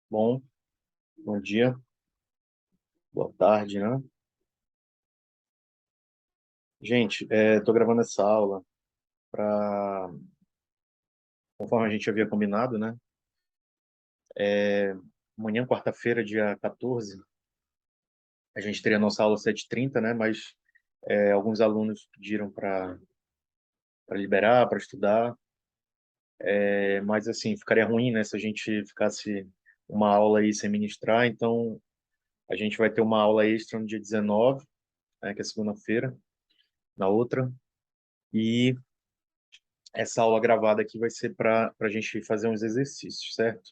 Bom, bom dia, boa tarde, né? Gente, estou gravando essa aula para, conforme a gente havia combinado, né? Amanhã, quarta-feira, dia 14, a gente teria a nossa aula às 7h30, né? Mas alguns alunos pediram para liberar, para estudar. Mas, assim, ficaria ruim, né? Se a gente ficasse uma aula aí sem ministrar. Então, a gente vai ter uma aula extra no dia 19, né? Que é segunda-feira, na outra. E essa aula gravada aqui vai ser para a gente fazer uns exercícios, certo?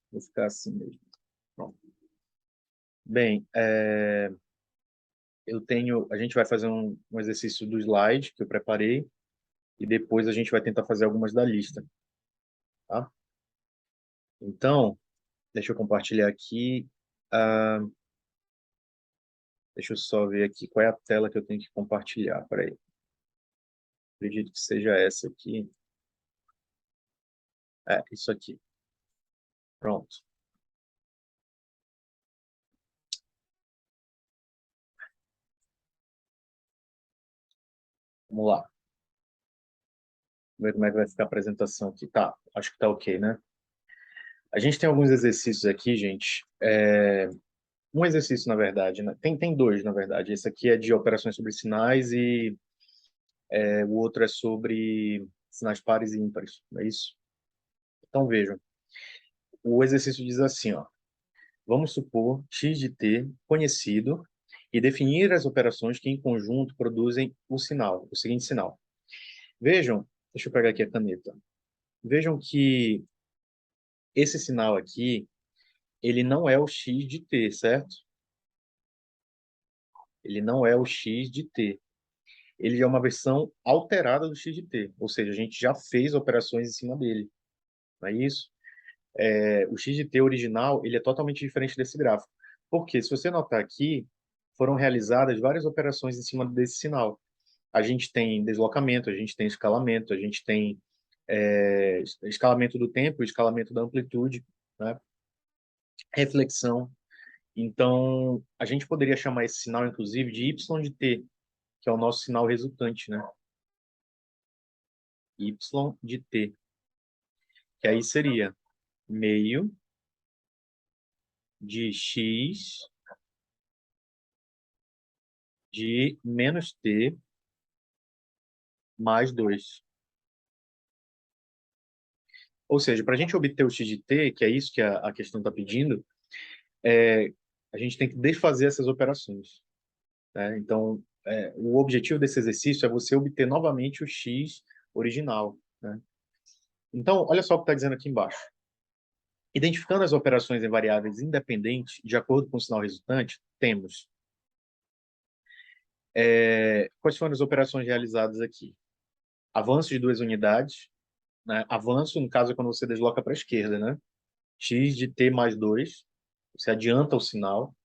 Vou ficar assim mesmo. Pronto. Bem, a gente vai fazer um exercício do slide que eu preparei e depois a gente vai tentar fazer algumas da lista, tá? Então, deixa eu compartilhar aqui. ah, Deixa eu só ver aqui qual é a tela que eu tenho que compartilhar. Peraí. Acredito que seja essa aqui. Isso aqui. Pronto. Vamos lá. Vamos ver como é que vai ficar a apresentação aqui. Tá, acho que tá ok, né? A gente tem alguns exercícios aqui, gente. Um exercício, na verdade, né? Tem dois, na verdade. Esse aqui é de operações sobre sinais e o outro é sobre sinais pares e ímpares, não é isso? Então, vejam. O exercício diz assim, ó. Vamos supor x de t conhecido e definir as operações que, em conjunto, produzem o seguinte sinal. Vejam, deixa eu pegar aqui a caneta. Vejam que esse sinal aqui, ele não é o x de t, certo? Ele não é o x de t. Ele é uma versão alterada do x de t, ou seja, a gente já fez operações em cima dele, não é isso? O x de t original, ele é totalmente diferente desse gráfico. Porque, se você notar aqui, foram realizadas várias operações em cima desse sinal. A gente tem deslocamento, a gente tem escalamento, a gente tem escalamento do tempo, escalamento da amplitude, né? Reflexão. Então, a gente poderia chamar esse sinal, inclusive, de y de t, que é o nosso sinal resultante, né? Y de t, que aí seria meio de x de menos t mais 2. Ou seja, para a gente obter o x de t, que é isso que a questão está pedindo, é, a gente tem que desfazer essas operações, né? Então, o objetivo desse exercício é você obter novamente o x original, né? Então, olha só o que está dizendo aqui embaixo. Identificando as operações em variáveis independentes, de acordo com o sinal resultante, temos quais foram as operações realizadas aqui? Avanço de duas unidades, né? Avanço, no caso, é quando você desloca para a esquerda, né? X de t mais 2, você adianta o sinal.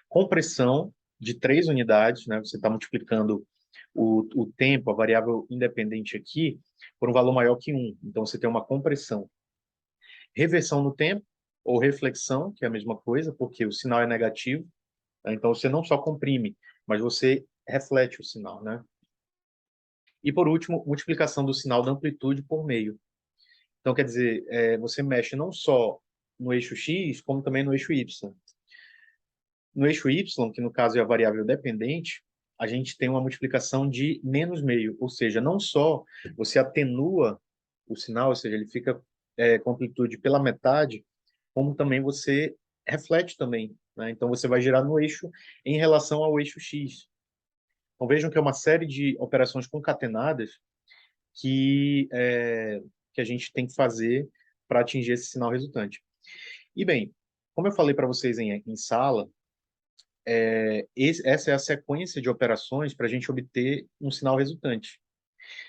Compressão de 3 unidades, né? Você está multiplicando o tempo, a variável independente aqui, por um valor maior que 1. Então, você tem uma compressão. Reversão no tempo, ou reflexão, que é a mesma coisa, porque o sinal é negativo, né? Então, você não só comprime, mas você reflete o sinal, né? E, por último, multiplicação do sinal da amplitude por meio. Então, quer dizer, você mexe não só no eixo x, como também no eixo y. No eixo y, que no caso é a variável dependente, a gente tem uma multiplicação de menos meio, ou seja, não só você atenua o sinal, ou seja, ele fica com amplitude pela metade, como também você reflete também, né? Então você vai girar no eixo em relação ao eixo x. Então vejam que é uma série de operações concatenadas que a gente tem que fazer para atingir esse sinal resultante. E bem, como eu falei para vocês em sala, essa é a sequência de operações para a gente obter um sinal resultante.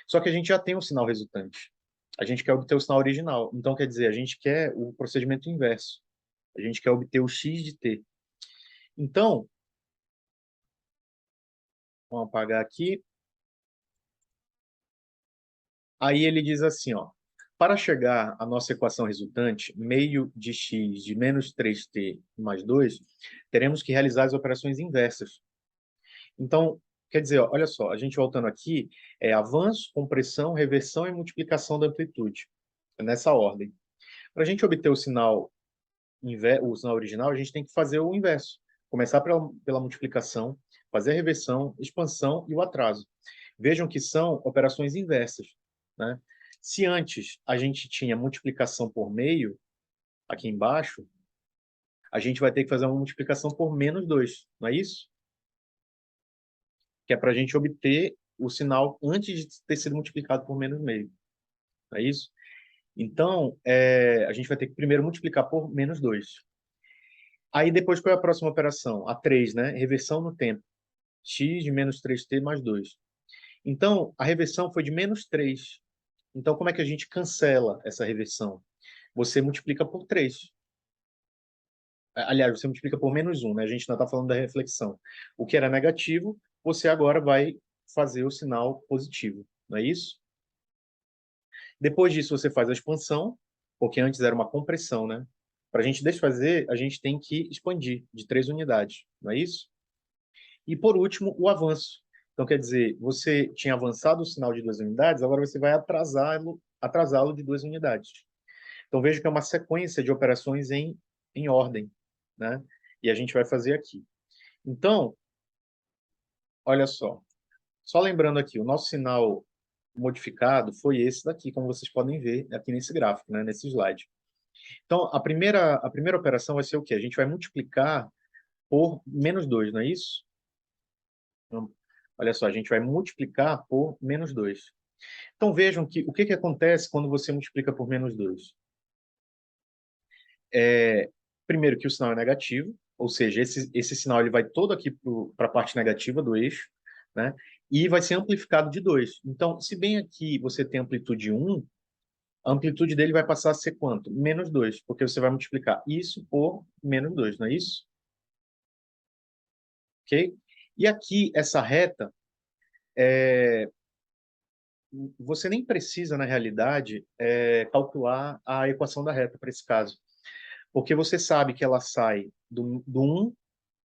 Só que a gente já tem um sinal resultante. A gente quer obter o sinal original. Então, quer dizer, a gente quer o procedimento inverso. A gente quer obter o x de t. Então, vamos apagar aqui. Aí ele diz assim, ó. Para chegar à nossa equação resultante, meio de x de menos 3t mais 2, teremos que realizar as operações inversas. Então, quer dizer, olha só, a gente voltando aqui, é avanço, compressão, reversão e multiplicação da amplitude. É nessa ordem. Para a gente obter o sinal original, a gente tem que fazer o inverso. Começar pela multiplicação, fazer a reversão, expansão e o atraso. Vejam que são operações inversas, né? Se antes a gente tinha multiplicação por meio, aqui embaixo, a gente vai ter que fazer uma multiplicação por menos 2, não é isso? Que é para a gente obter o sinal antes de ter sido multiplicado por menos meio, não é isso? Então, a gente vai ter que primeiro multiplicar por menos 2. Aí depois, qual é a próxima operação? A 3, né? Reversão no tempo. X de menos 3t mais 2. Então, a reversão foi de menos 3. Então, como é que a gente cancela essa reversão? Você multiplica por 3. Aliás, você multiplica por menos 1, né? A gente ainda está falando da reflexão. O que era negativo, você agora vai fazer o sinal positivo, não é isso? Depois disso, você faz a expansão, porque antes era uma compressão, né? Para a gente desfazer, a gente tem que expandir de 3 unidades, não é isso? E, por último, o avanço. Então, quer dizer, você tinha avançado o sinal de 2 unidades, agora você vai atrasá-lo de 2 unidades. Então, veja que é uma sequência de operações em ordem, né? E a gente vai fazer aqui. Então, olha só. Só lembrando aqui, o nosso sinal modificado foi esse daqui, como vocês podem ver aqui nesse gráfico, né? Nesse slide. Então, a primeira operação vai ser o quê? A gente vai multiplicar por menos 2, não é isso? Então, olha só, a gente vai multiplicar por menos 2. Então, vejam que o que acontece quando você multiplica por menos 2? Primeiro, que o sinal é negativo, ou seja, esse sinal ele vai todo aqui para a parte negativa do eixo, né? E vai ser amplificado de 2. Então, se bem aqui você tem amplitude 1, a amplitude dele vai passar a ser quanto? Menos 2, porque você vai multiplicar isso por menos 2, não é isso? Ok? E aqui, essa reta, você nem precisa, na realidade, calcular a equação da reta para esse caso, porque você sabe que ela sai do 1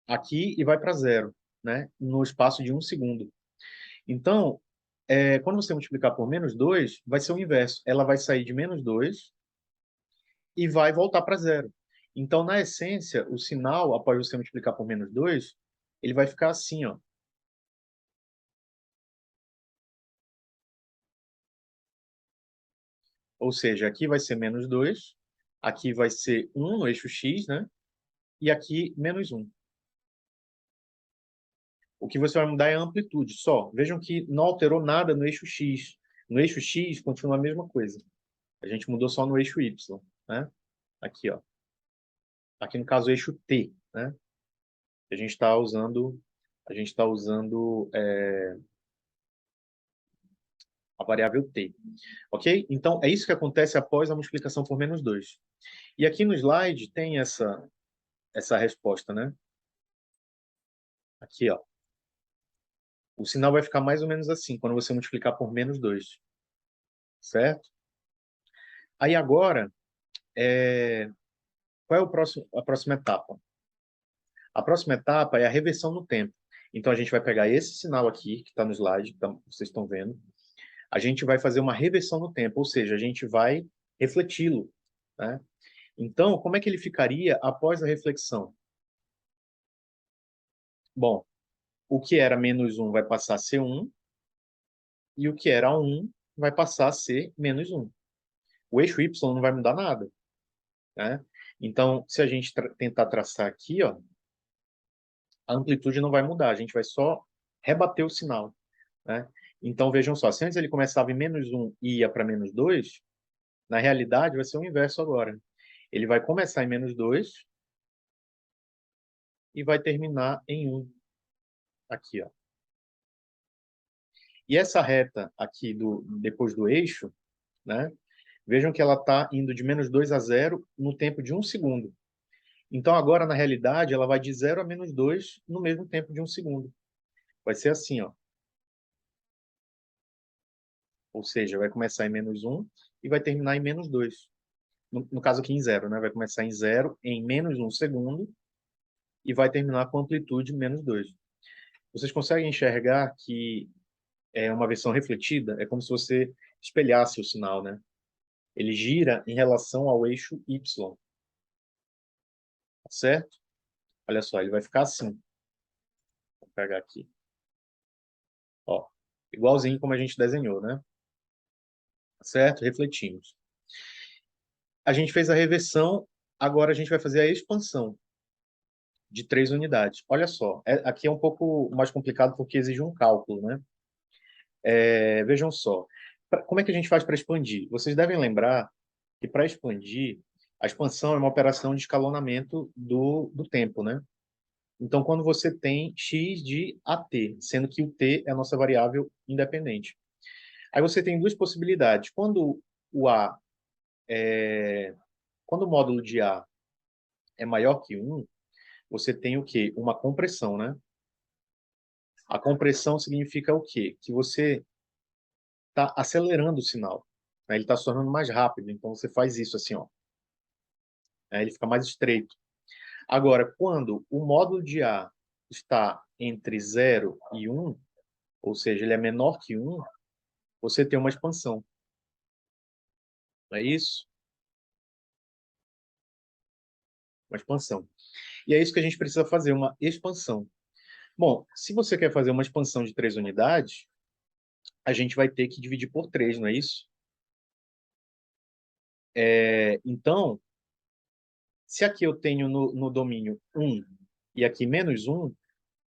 aqui e vai para 0, né? No espaço de 1 segundo. Então, quando você multiplicar por menos 2, vai ser o inverso. Ela vai sair de menos 2 e vai voltar para 0. Então, na essência, o sinal, após você multiplicar por menos 2, ele vai ficar assim, ó. Ou seja, aqui vai ser menos 2, aqui vai ser 1 no eixo x, né? E aqui menos 1. O que você vai mudar é a amplitude só. Vejam que não alterou nada no eixo x. No eixo x continua a mesma coisa. A gente mudou só no eixo y, né? Aqui, ó. Aqui no caso o eixo t, né? A gente está usando a variável t, ok? Então é isso que acontece após a multiplicação por menos 2. E aqui no slide tem essa resposta, né? Aqui, ó. O sinal vai ficar mais ou menos assim quando você multiplicar por menos 2, certo? Aí agora, qual é a próxima etapa? A próxima etapa é a reversão no tempo. Então, a gente vai pegar esse sinal aqui, que está no slide, então, vocês estão vendo. A gente vai fazer uma reversão no tempo, ou seja, a gente vai refleti-lo, né? Então, como é que ele ficaria após a reflexão? Bom, o que era menos 1 vai passar a ser 1, e o que era 1 vai passar a ser menos 1. O eixo y não vai mudar nada, né? Então, se a gente tentar traçar aqui, ó, a amplitude não vai mudar, a gente vai só rebater o sinal, né? Então, vejam só, se antes ele começava em menos 1 e ia para menos 2, na realidade vai ser o inverso agora. Ele vai começar em menos 2 e vai terminar em 1, aqui, ó. E essa reta aqui, depois do eixo, né? Vejam que ela está indo de menos 2 a 0 no tempo de 1 segundo. Então, agora, na realidade, ela vai de 0 a menos 2 no mesmo tempo de 1 segundo. Vai ser assim, ó. Ou seja, vai começar em menos 1 e vai terminar em menos 2. No caso aqui em zero, né? Vai começar em zero, em menos 1 segundo, e vai terminar com amplitude menos 2. Vocês conseguem enxergar que é uma versão refletida? É como se você espelhasse o sinal, né? Ele gira em relação ao eixo Y, tá certo? Olha só, ele vai ficar assim. Vou pegar aqui. Ó, igualzinho como a gente desenhou, né? Tá certo? Refletimos. A gente fez a reversão, agora a gente vai fazer a expansão de 3 unidades. Olha só, aqui é um pouco mais complicado porque exige um cálculo, né? Vejam só, como é que a gente faz para expandir? Vocês devem lembrar que para expandir, a expansão é uma operação de escalonamento do tempo, né? Então, quando você tem x de at, sendo que o t é a nossa variável independente. Aí você tem duas possibilidades. Quando o módulo de A é maior que 1, você tem o quê? Uma compressão, né? A compressão significa o quê? Que você está acelerando o sinal, né? Ele está se tornando mais rápido, então você faz isso assim, ó, né? Ele fica mais estreito. Agora, quando o módulo de A está entre 0 e 1, ou seja, ele é menor que 1, você tem uma expansão. Não é isso? Uma expansão. E é isso que a gente precisa fazer, uma expansão. Bom, se você quer fazer uma expansão de 3 unidades, a gente vai ter que dividir por 3, não é isso? Então, se aqui eu tenho no domínio 1 e aqui menos 1,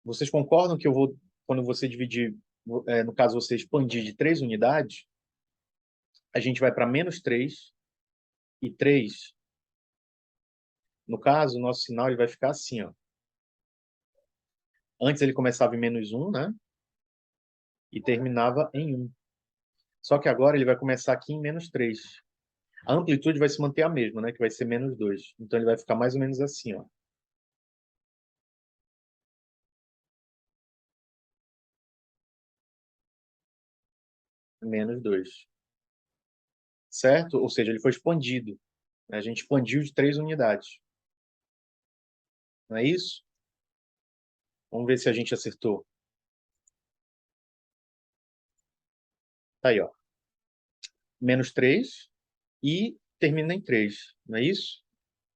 vocês concordam que eu vou, quando você dividir, no caso você expandir de 3 unidades, a gente vai para menos 3 e 3. No caso, o nosso sinal ele vai ficar assim, ó. Antes ele começava em menos 1, né? E terminava em 1. Só que agora ele vai começar aqui em menos 3. A amplitude vai se manter a mesma, né? Que vai ser menos 2. Então ele vai ficar mais ou menos assim, ó. Menos 2. Certo? Ou seja, ele foi expandido. A gente expandiu de 3 unidades. Não é isso? Vamos ver se a gente acertou. Tá aí, ó. Menos 3 e termina em 3. Não é isso?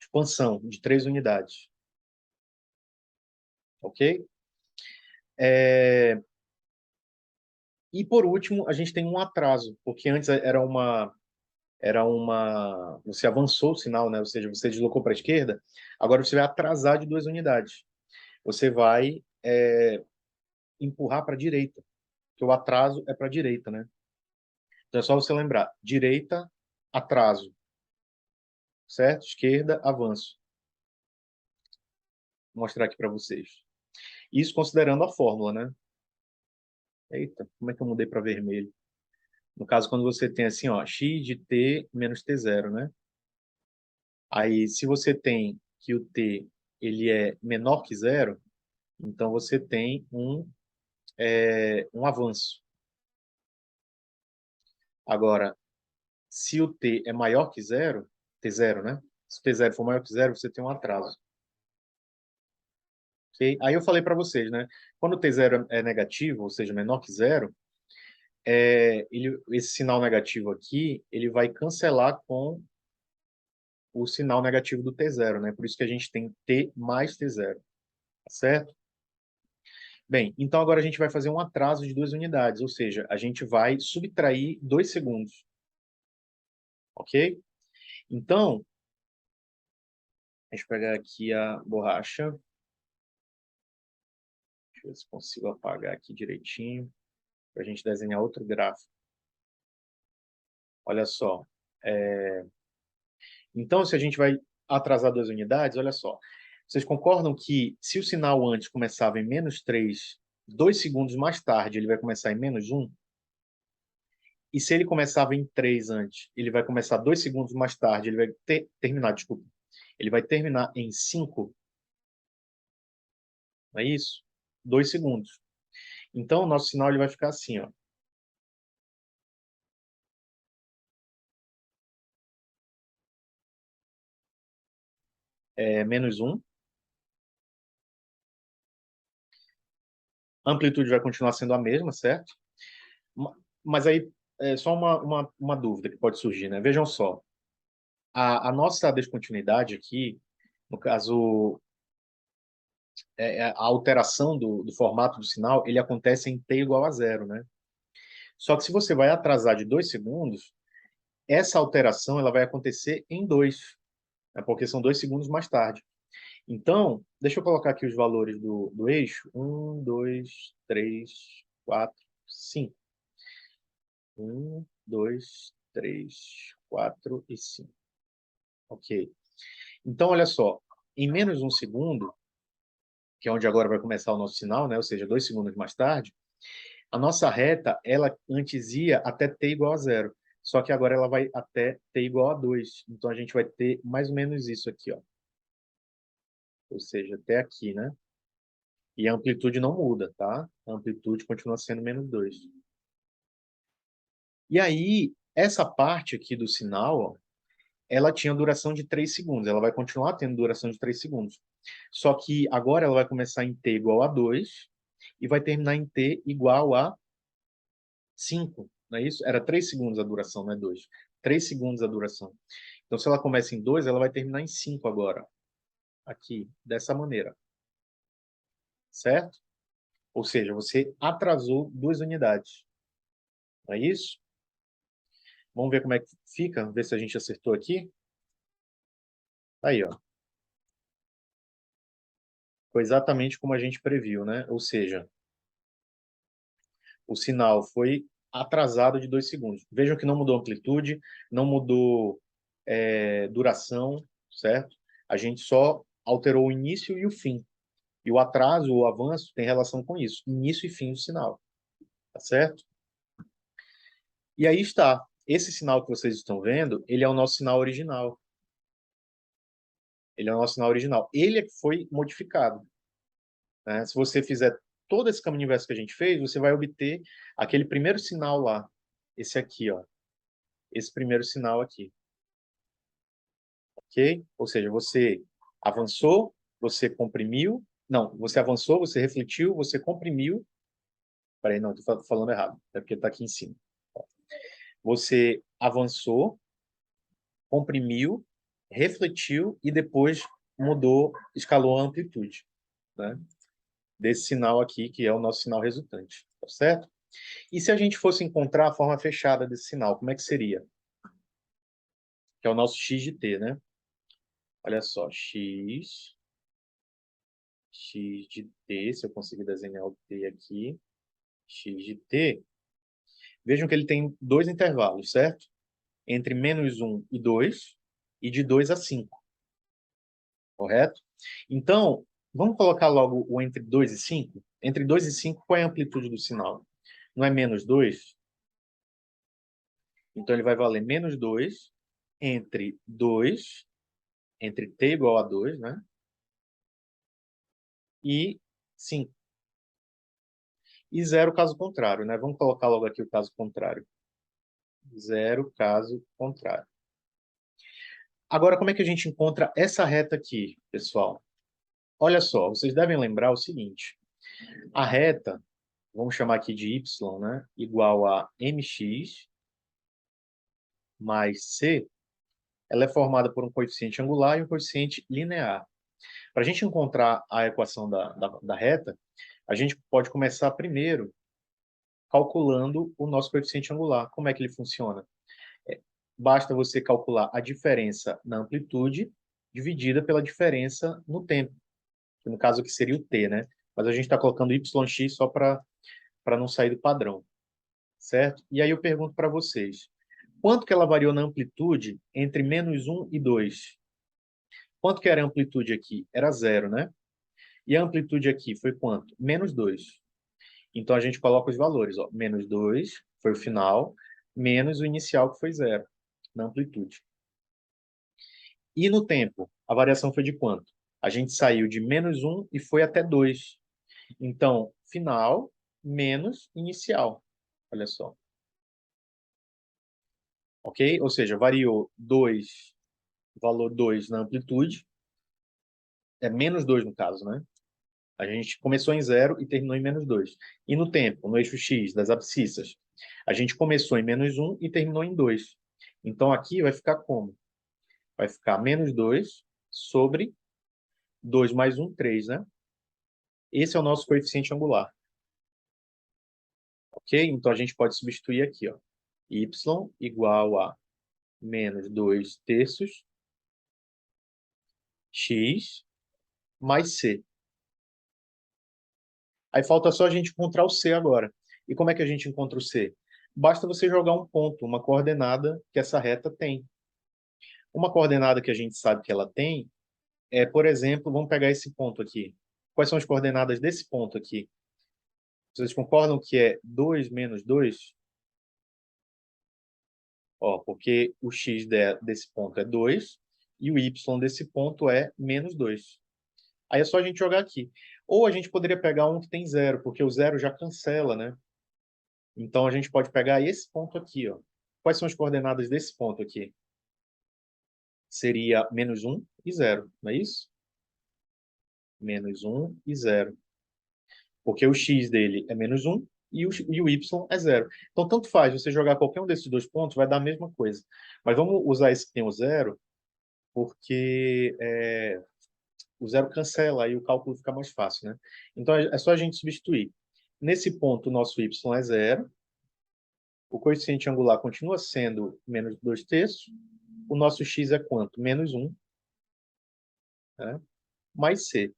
Expansão de 3 unidades. Ok? E por último, a gente tem um atraso, porque antes você avançou o sinal, né? Ou seja, você deslocou para a esquerda, agora você vai atrasar de 2 unidades. Você vai empurrar para a direita, porque o atraso é para a direita, né? Então é só você lembrar, direita, atraso, certo? Esquerda, avanço. Vou mostrar aqui para vocês. Isso considerando a fórmula, né? Eita, como é que eu mudei para vermelho? No caso, quando você tem assim, ó, x de t menos t0, né? Aí, se você tem que o t ele é menor que zero, então você tem um avanço. Agora, se o t é maior que zero, t0, né? Se o t0 for maior que zero, você tem um atraso. Okay? Aí eu falei para vocês, né? Quando o t0 é negativo, ou seja, menor que zero, esse sinal negativo aqui, ele vai cancelar com o sinal negativo do t0, né? Por isso que a gente tem t mais t0, tá certo? Bem, então agora a gente vai fazer um atraso de 2 unidades, ou seja, a gente vai subtrair 2 segundos, ok? Então, deixa eu pegar aqui a borracha. Deixa eu ver se consigo apagar aqui direitinho, para a gente desenhar outro gráfico. Olha só. Então, se a gente vai atrasar 2 unidades, olha só. Vocês concordam que se o sinal antes começava em menos 3, 2 segundos mais tarde ele vai começar em menos 1? E se ele começava em 3 antes, ele vai começar 2 segundos mais tarde, ele vai terminar, desculpa. Ele vai terminar em 5, não é isso? 2 segundos. Então, o nosso sinal ele vai ficar assim, ó. é menos 1. A amplitude vai continuar sendo a mesma, certo? Mas aí, é só uma dúvida que pode surgir, né? Vejam só, a nossa descontinuidade aqui, no caso, a alteração do formato do sinal, ele acontece em t igual a zero, né? Só que se você vai atrasar de 2 segundos, essa alteração ela vai acontecer em 2, né? Porque são 2 segundos mais tarde. Então, deixa eu colocar aqui os valores do eixo. 1, 2, 3, 4, 5. 1, 2, 3, 4 e 5. Ok. Então, olha só, em menos um segundo, que é onde agora vai começar o nosso sinal, né? Ou seja, 2 segundos mais tarde, a nossa reta, ela antes ia até t igual a zero. Só que agora ela vai até t igual a 2. Então, a gente vai ter mais ou menos isso aqui, ó. Ou seja, até aqui, né? E a amplitude não muda, tá? A amplitude continua sendo menos 2. E aí, essa parte aqui do sinal, ó, ela tinha duração de 3 segundos. Ela vai continuar tendo duração de 3 segundos. Só que agora ela vai começar em t igual a 2 e vai terminar em t igual a 5. Não é isso? Era 3 segundos a duração, não é 2. 3 segundos a duração. Então, se ela começa em 2, ela vai terminar em 5 agora. Aqui, dessa maneira. Certo? Ou seja, você atrasou 2 unidades. Não é isso? Vamos ver como é que fica, ver se a gente acertou aqui. Aí, ó. Foi exatamente como a gente previu, né? Ou seja, o sinal foi atrasado de 2 segundos. Vejam que não mudou amplitude, não mudou duração, certo? A gente só alterou o início e o fim. E o atraso, o avanço, tem relação com isso. Início e fim do sinal. Tá certo? E aí está. Esse sinal que vocês estão vendo, ele é o nosso sinal original. Ele é o nosso sinal original. Ele é que foi modificado. Né? Se você fizer todo esse caminho inverso que a gente fez, você vai obter aquele primeiro sinal lá. Esse aqui, ó. Esse primeiro sinal aqui. Ok? Ou seja, você avançou, você comprimiu. Não, você avançou, você refletiu, você comprimiu. Peraí, não, estou falando errado. É porque está aqui em cima. Você avançou, comprimiu, refletiu e depois mudou, escalou a amplitude, né? Desse sinal aqui, que é o nosso sinal resultante. Tá certo? E se a gente fosse encontrar a forma fechada desse sinal, como é que seria? Que é o nosso x de t, né? Olha só, x de t, se eu conseguir desenhar o t aqui, x de t. Vejam que ele tem 2 intervalos, certo? Entre menos 1 e 2, e de 2 a 5, correto? Então, vamos colocar logo o entre 2 e 5? Entre 2 e 5, qual é a amplitude do sinal? Não é menos 2? Então, ele vai valer menos 2 entre 2, entre t igual a 2, né? E 5. E zero caso contrário, né? Vamos colocar logo aqui o caso contrário. Zero caso contrário. Agora, como é que a gente encontra essa reta aqui, pessoal? Olha só, vocês devem lembrar o seguinte. A reta, vamos chamar aqui de y, né? Igual a mx mais c, ela é formada por um coeficiente angular e um coeficiente linear. Para a gente encontrar a equação da reta, a gente pode começar primeiro calculando o nosso coeficiente angular. Como é que ele funciona? Basta você calcular a diferença na amplitude dividida pela diferença no tempo, que no caso aqui seria o t, né? Mas a gente está colocando yx só para não sair do padrão, certo? E aí eu pergunto para vocês, quanto que ela variou na amplitude entre menos 1 e 2? Quanto que era a amplitude aqui? Era zero, né? E a amplitude aqui foi quanto? Menos 2. Então a gente coloca os valores, ó. Menos 2 foi o final, menos o inicial que foi zero na amplitude. E no tempo, a variação foi de quanto? A gente saiu de menos 1 e foi até 2. Então, final menos inicial. Olha só. Ok? Ou seja, variou 2, valor 2 na amplitude, é menos 2 no caso, né? A gente começou em 0 e terminou em menos 2. E no tempo, no eixo x das abscissas, a gente começou em menos 1 e terminou em 2. Então aqui vai ficar como? Vai ficar menos 2 sobre 2 mais 1, 3, né? Esse é o nosso coeficiente angular. Ok? Então a gente pode substituir aqui, ó. Y igual a menos 2 terços x mais c. Aí falta só a gente encontrar o c agora. E como é que a gente encontra o c? Basta você jogar um ponto, uma coordenada que essa reta tem. Uma coordenada que a gente sabe que ela tem é, por exemplo, vamos pegar esse ponto aqui. Quais são as coordenadas desse ponto aqui? Vocês concordam que é 2 menos 2? Ó, porque o x desse ponto é 2 e o y desse ponto é menos 2. Aí é só a gente jogar aqui. Ou a gente poderia pegar um que tem 0, porque o 0 já cancela, né? Então a gente pode pegar esse ponto aqui, ó. Quais são as coordenadas desse ponto aqui? Seria menos 1 e 0, não é isso? Menos 1 e 0. Porque o x dele é menos 1 e o y é 0. Então, tanto faz, você jogar qualquer um desses dois pontos, vai dar a mesma coisa. Mas vamos usar esse que tem o 0, porque o 0 cancela, aí o cálculo fica mais fácil, né? Então, é só a gente substituir. Nesse ponto, o nosso y é 0, o coeficiente angular continua sendo menos 2 terços, o nosso x é quanto? Menos 1, né? Mais c.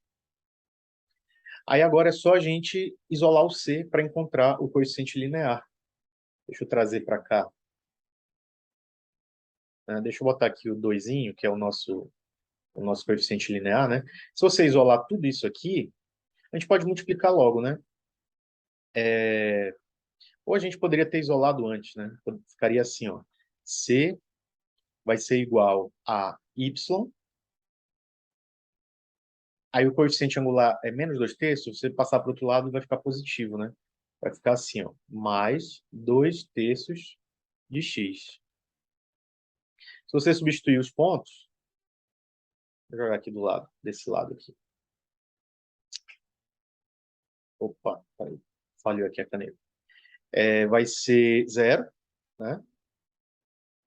Aí agora é só a gente isolar o c para encontrar o coeficiente linear. Deixa eu trazer para cá. Deixa eu botar aqui o 2, que é o nosso coeficiente linear, né? Se você isolar tudo isso aqui, a gente pode multiplicar logo, né? Ou a gente poderia ter isolado antes, né? Ficaria assim, ó. C vai ser igual a y. Aí o coeficiente angular é menos 2 terços, você passar para o outro lado vai ficar positivo, né? Vai ficar assim, ó. Mais 2 terços de x. Se você substituir os pontos, vou jogar aqui do lado, desse lado aqui. Opa, falhou aqui a caneta. Vai ser 0, né?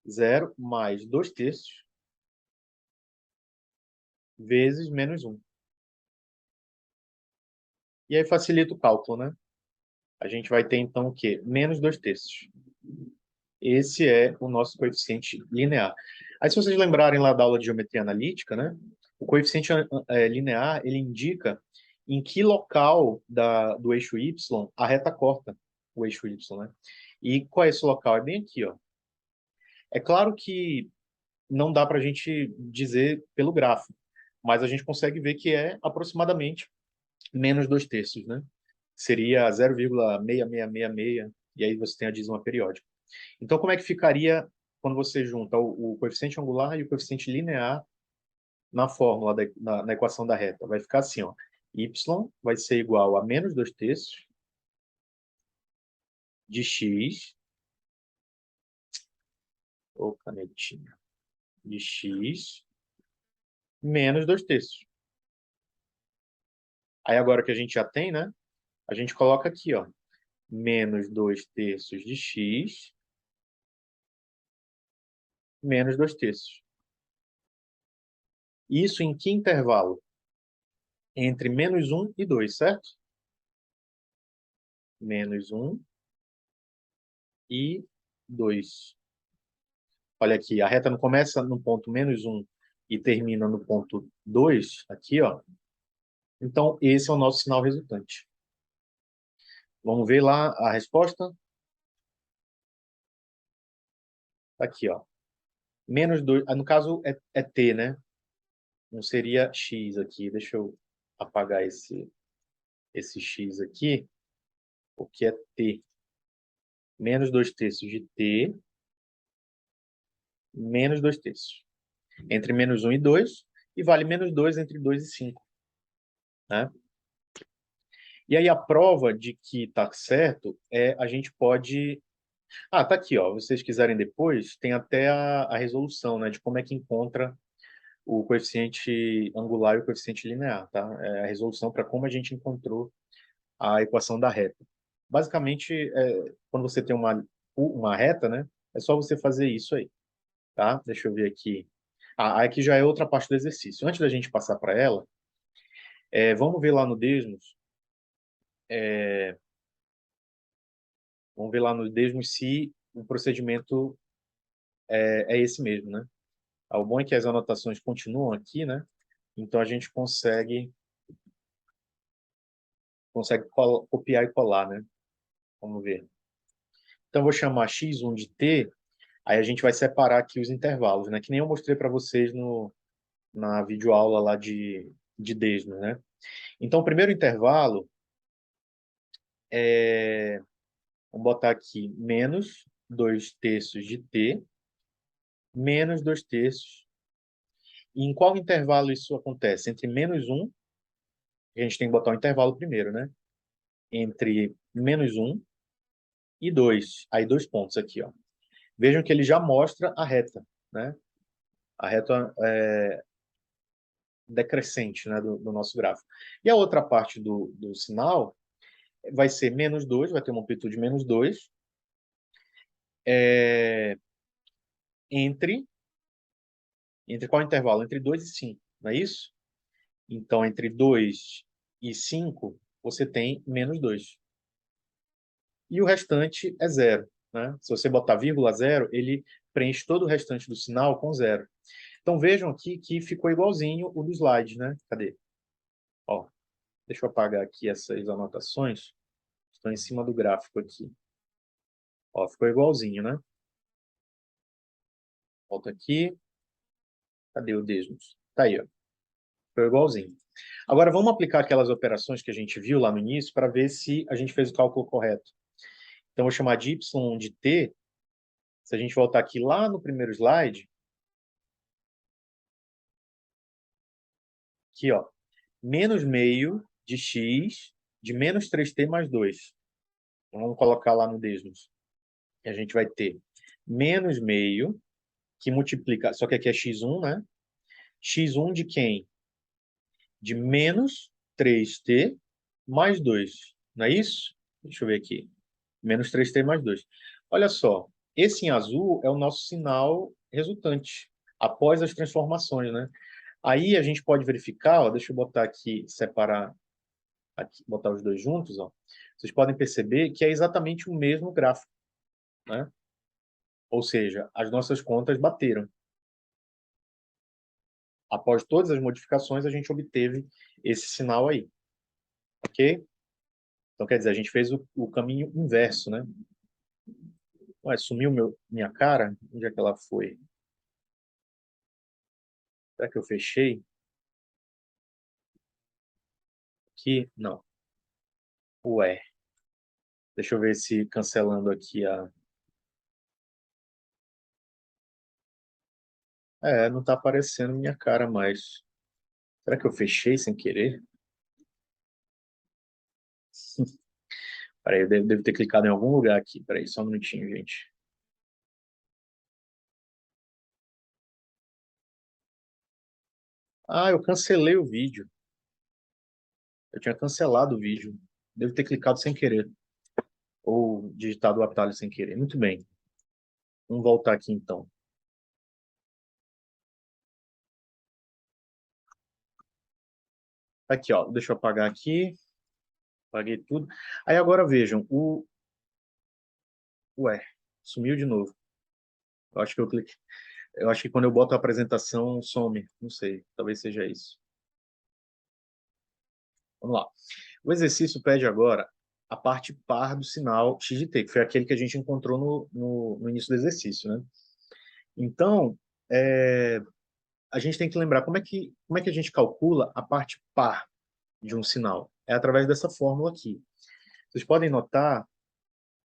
0 mais 2 terços vezes menos 1. E aí facilita o cálculo, né? A gente vai ter, então, o quê? Menos 2 terços. Esse é o nosso coeficiente linear. Aí, se vocês lembrarem lá da aula de geometria analítica, né? O coeficiente linear, ele indica em que local do eixo y a reta corta o eixo y, né? E qual é esse local? É bem aqui, ó. É claro que não dá para a gente dizer pelo gráfico, mas a gente consegue ver que é aproximadamente menos 2 terços, né? Seria 0,6666, e aí você tem a dízima periódica. Então, como é que ficaria quando você junta o coeficiente angular e o coeficiente linear na fórmula, na equação da reta? Vai ficar assim, ó. Y vai ser igual a menos 2 terços de x, ou canetinha, de x menos 2 terços. Aí agora que a gente já tem, né? A gente coloca aqui, ó, menos 2 terços de x menos 2 terços. Isso em que intervalo? Entre menos 1 e 2, certo? Menos 1 e 2. Olha aqui, a reta não começa no ponto menos 1 e termina no ponto 2, aqui, ó. Então, esse é o nosso sinal resultante. Vamos ver lá a resposta? Aqui, ó. Menos 2, no caso é t, né? Não seria x aqui. Deixa eu apagar esse x aqui, porque é t. Menos 2 terços de t, menos 2 terços. Entre menos 1 e 2, e vale menos 2 entre 2 e 5. Né? E aí a prova de que está certo a gente pode... tá aqui, ó. Se vocês quiserem depois, tem até a resolução, né, de como é que encontra o coeficiente angular e o coeficiente linear, tá? É a resolução para como a gente encontrou a equação da reta. Basicamente, quando você tem uma reta, né? É só você fazer isso aí, tá? Deixa eu ver aqui. Aqui já é outra parte do exercício. Antes da gente passar para ela, vamos ver lá no Desmos. Vamos ver lá no Desmos se o procedimento é esse mesmo, né? O bom é que as anotações continuam aqui, né? Então a gente consegue copiar e colar, né? Vamos ver. Então eu vou chamar x1 de t, aí a gente vai separar aqui os intervalos, né? Que nem eu mostrei para vocês na videoaula lá de Desmos, né? Então o primeiro intervalo vamos botar aqui menos 2 terços de t, menos 2 terços. E em qual intervalo isso acontece? Entre menos 1, a gente tem que botar o intervalo primeiro, né? Entre menos 1 e 2. Aí 2 pontos aqui, ó. Vejam que ele já mostra a reta, né? A reta decrescente, né, do nosso gráfico. E a outra parte do sinal vai ser menos 2, vai ter uma amplitude menos 2, entre, entre qual intervalo? Entre 2 e 5, não é isso? Então, entre 2 e 5, você tem menos 2. E o restante é zero, né? Se você botar vírgula zero, ele preenche todo o restante do sinal com zero. Então, vejam aqui que ficou igualzinho o do slide, né? Cadê? Ó, deixa eu apagar aqui essas anotações. Estão em cima do gráfico aqui. Ó, ficou igualzinho, né? Volta aqui. Cadê o Desmos? Tá aí, ó. Ficou igualzinho. Agora, vamos aplicar aquelas operações que a gente viu lá no início para ver se a gente fez o cálculo correto. Então, vou chamar de y de t. Se a gente voltar aqui lá no primeiro slide, aqui, ó, menos meio de x de menos 3t mais 2. Então, vamos colocar lá no Desmos. E a gente vai ter menos meio, que multiplica, só que aqui é x1, né? x1 de quem? De menos 3t mais 2. Não é isso? Deixa eu ver aqui. Menos 3t mais 2. Olha só, esse em azul é o nosso sinal resultante, após as transformações, né? Aí a gente pode verificar, ó, deixa eu botar aqui, separar, aqui, botar os dois juntos, ó. Vocês podem perceber que é exatamente o mesmo gráfico, né? Ou seja, as nossas contas bateram. Após todas as modificações, a gente obteve esse sinal aí, ok? Então, quer dizer, a gente fez o caminho inverso, né? Ué, sumiu minha cara? Onde é que ela foi? Será que eu fechei? Aqui? Não. Ué. Deixa eu ver se cancelando aqui a... não tá aparecendo minha cara mais. Será que eu fechei sem querer? Peraí, eu devo ter clicado em algum lugar aqui. Peraí, só um minutinho, gente. Ah, eu cancelei o vídeo. Eu tinha cancelado o vídeo. Devo ter clicado sem querer. Ou digitado o atalho sem querer. Muito bem. Vamos voltar aqui então. Aqui, ó. Deixa eu apagar aqui. Apaguei tudo. Aí agora vejam. Ué, sumiu de novo. Eu acho que eu cliquei. Eu acho que quando eu boto a apresentação, some. Não sei. Talvez seja isso. Vamos lá. O exercício pede agora a parte par do sinal x de t, que foi aquele que a gente encontrou no início do exercício, né? Então, a gente tem que lembrar como é que a gente calcula a parte par de um sinal. É através dessa fórmula aqui. Vocês podem notar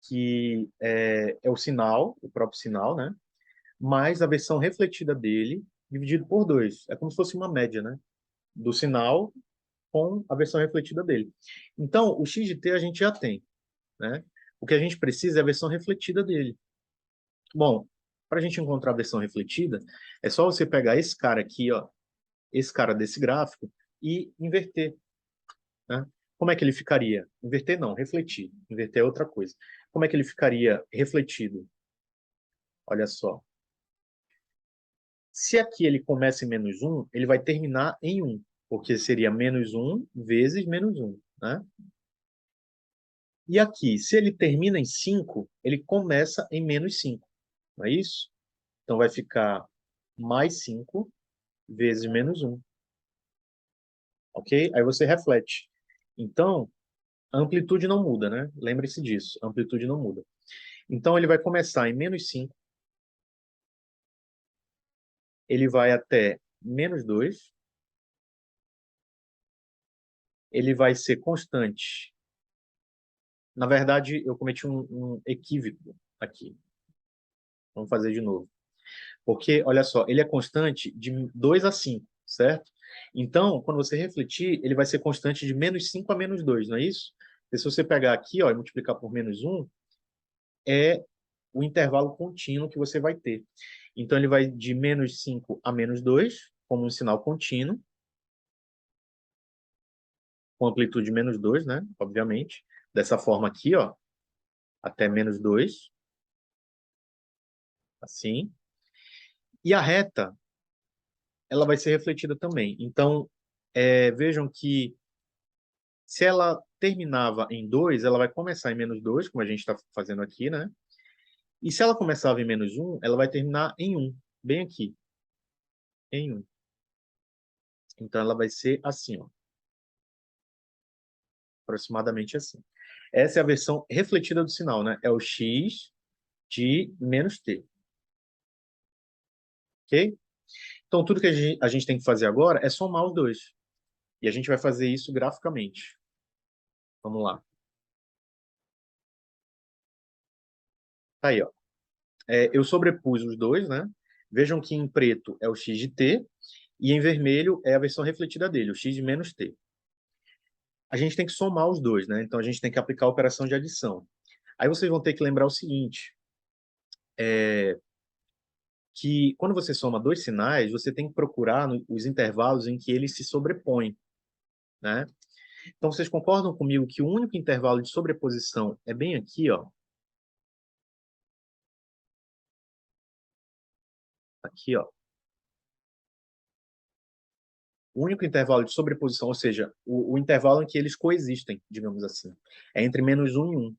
que é o sinal, o próprio sinal, né? Mais a versão refletida dele dividido por 2. É como se fosse uma média, né? Do sinal com a versão refletida dele. Então, o x de t a gente já tem, né? O que a gente precisa é a versão refletida dele. Bom, para a gente encontrar a versão refletida, é só você pegar esse cara aqui, ó, esse cara desse gráfico e inverter, né? Como é que ele ficaria? Inverter não, refletir. Inverter é outra coisa. Como é que ele ficaria refletido? Olha só. Se aqui ele começa em -1, ele vai terminar em 1, porque seria -1 vezes -1, né? E aqui, se ele termina em 5, ele começa em -5, não é isso? Então vai ficar mais 5 vezes -1, ok? Aí você reflete. Então, a amplitude não muda, né? Lembre-se disso, a amplitude não muda. Então, ele vai começar em -5, ele vai até -2, ele vai ser constante. Na verdade, eu cometi um equívoco aqui. Vamos fazer de novo. Porque, olha só, ele é constante de 2 a 5, certo? Então, quando você refletir, ele vai ser constante de -5 a -2, não é isso? E se você pegar aqui, ó, e multiplicar por -1, é o intervalo contínuo que você vai ter. Então, ele vai de -5 a -2, como um sinal contínuo, com amplitude -2, né? Obviamente. Dessa forma aqui, ó, até -2, assim. E a reta, ela vai ser refletida também. Então, vejam que se ela terminava em 2, ela vai começar em -2, como a gente está fazendo aqui, né? E se ela começava em -1, ela vai terminar em 1, bem aqui, em 1. Então, ela vai ser assim, ó, aproximadamente assim. Essa é a versão refletida do sinal, né? É o x de menos t, ok? Então, tudo que a gente tem que fazer agora é somar os dois. E a gente vai fazer isso graficamente. Vamos lá. Tá aí, ó. Eu sobrepus os dois, né? Vejam que em preto é o x de t e em vermelho é a versão refletida dele, o x de menos t. A gente tem que somar os dois, né? Então a gente tem que aplicar a operação de adição. Aí vocês vão ter que lembrar o seguinte, que quando você soma dois sinais, você tem que procurar os intervalos em que eles se sobrepõem, né? Então vocês concordam comigo que o único intervalo de sobreposição é bem aqui, ó. Aqui, ó. O único intervalo de sobreposição, ou seja, o intervalo em que eles coexistem, digamos assim, é entre -1 e 1.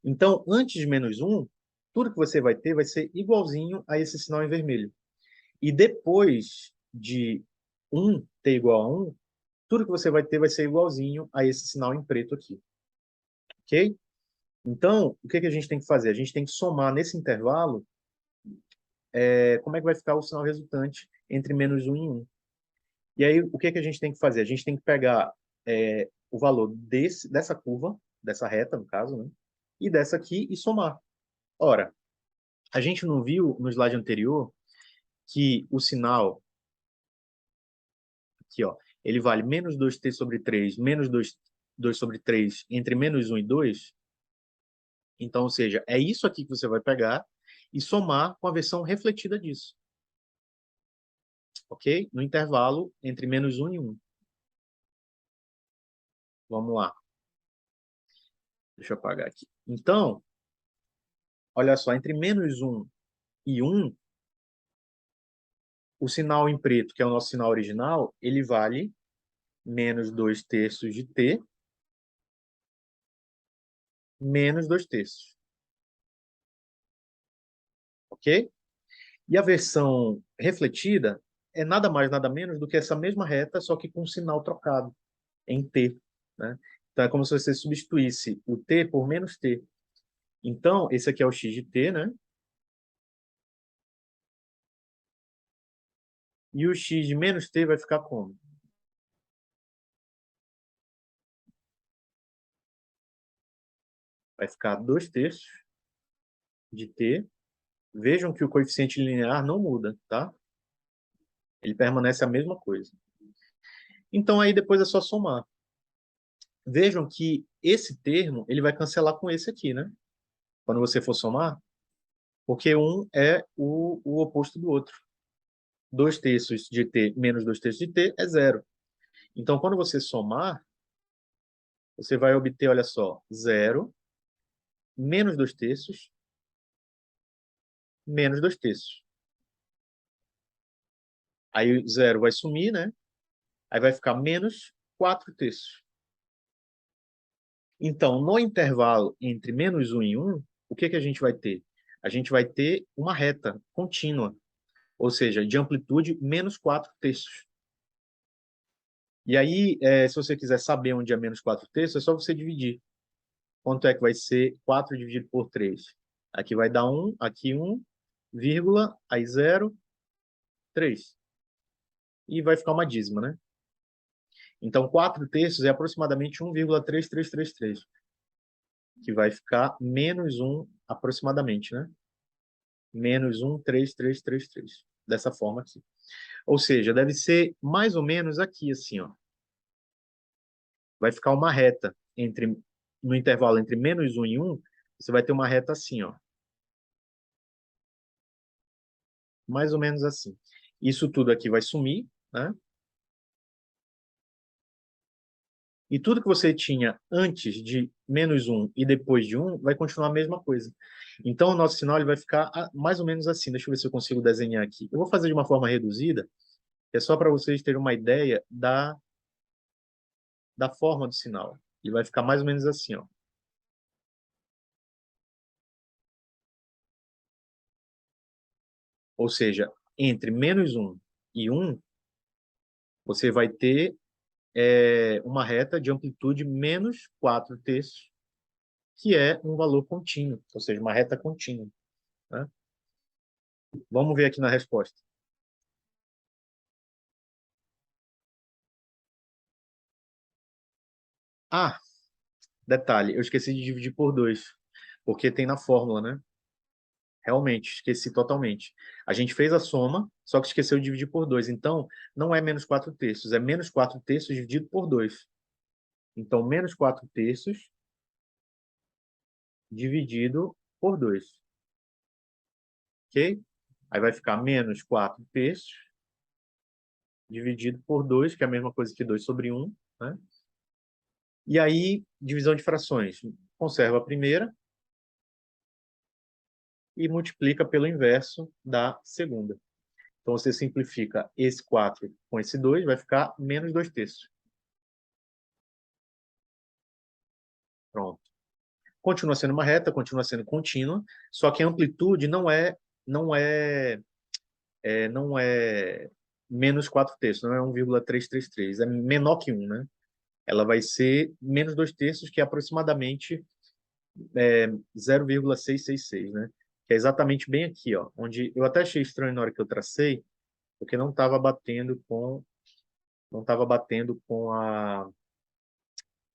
Então, antes de -1, tudo que você vai ter vai ser igualzinho a esse sinal em vermelho. E depois de 1 ter igual a 1, tudo que você vai ter vai ser igualzinho a esse sinal em preto aqui. Ok? Então, o que a gente tem que fazer? A gente tem que somar nesse intervalo como é que vai ficar o sinal resultante entre -1 e 1. E aí, o que a gente tem que fazer? A gente tem que pegar o valor dessa curva, dessa reta, no caso, né? E dessa aqui e somar. Ora, a gente não viu no slide anterior que o sinal, aqui, ó, ele vale -2t sobre 3, -2 sobre 3 entre -1 e 2? Então, ou seja, é isso aqui que você vai pegar e somar com a versão refletida disso. Ok? No intervalo entre -1 e 1. Vamos lá. Deixa eu apagar aqui. Então, olha só, entre -1 e 1, o sinal em preto, que é o nosso sinal original, ele vale -2 terços de t menos 2 terços. Ok? E a versão refletida é nada mais, nada menos do que essa mesma reta, só que com o sinal trocado em t, né? Então é como se você substituísse o t por menos t. Então, esse aqui é o x de t, né? E o x de menos t vai ficar como? Vai ficar 2 terços de t. Vejam que o coeficiente linear não muda, tá? Ele permanece a mesma coisa. Então, aí depois é só somar. Vejam que esse termo, ele vai cancelar com esse aqui, né? Quando você for somar, porque um é o oposto do outro. 2 terços de t menos 2 terços de t é zero. Então, quando você somar, você vai obter, olha só, zero menos 2 terços menos 2 terços. Aí o zero vai sumir, né? Aí vai ficar menos 4 terços. Então, no intervalo entre menos 1 e 1, o que que a gente vai ter? A gente vai ter uma reta contínua, ou seja, de amplitude menos 4 terços. E aí, se você quiser saber onde é menos 4 terços, é só você dividir. Quanto é que vai ser 4 dividido por 3? Aqui vai dar 1, aqui 1, vírgula, aí 0, 3. E vai ficar uma dízima, né? Então, 4 terços é aproximadamente 1,3333, que vai ficar menos 1 aproximadamente, né? Menos 1,3333. Dessa forma aqui. Ou seja, deve ser mais ou menos aqui, assim, ó. Vai ficar uma reta no intervalo entre menos 1 e 1, você vai ter uma reta assim, ó. Mais ou menos assim. Isso tudo aqui vai sumir, né? E tudo que você tinha antes de menos 1 e depois de 1 vai continuar a mesma coisa. Então, o nosso sinal ele vai ficar mais ou menos assim. Deixa eu ver se eu consigo desenhar aqui. Eu vou fazer de uma forma reduzida, é só para vocês terem uma ideia da forma do sinal. Ele vai ficar mais ou menos assim, ó. Ou seja, entre menos 1 e 1, você vai ter uma reta de amplitude menos 4 terços, que é um valor contínuo, ou seja, uma reta contínua, né? Vamos ver aqui na resposta. Ah, detalhe, eu esqueci de dividir por 2, porque tem na fórmula, né? Realmente, esqueci totalmente. A gente fez a soma, só que esqueceu de dividir por 2. Então, não é menos 4 terços, é menos 4 terços dividido por 2. Então, menos 4 terços dividido por 2. Ok? Aí vai ficar menos 4 terços dividido por 2, que é a mesma coisa que 2 sobre 1, né? E aí, divisão de frações. Conserva a primeira e multiplica pelo inverso da segunda. Então, você simplifica esse 4 com esse 2, vai ficar menos 2 terços. Pronto. Continua sendo uma reta, continua sendo contínua, só que a amplitude não é, não é menos 4 terços, não é 1,333, é menor que 1, né? Ela vai ser menos 2 terços, que é aproximadamente 0,666, né? Que é exatamente bem aqui, ó, onde eu até achei estranho na hora que eu tracei, porque não estava batendo com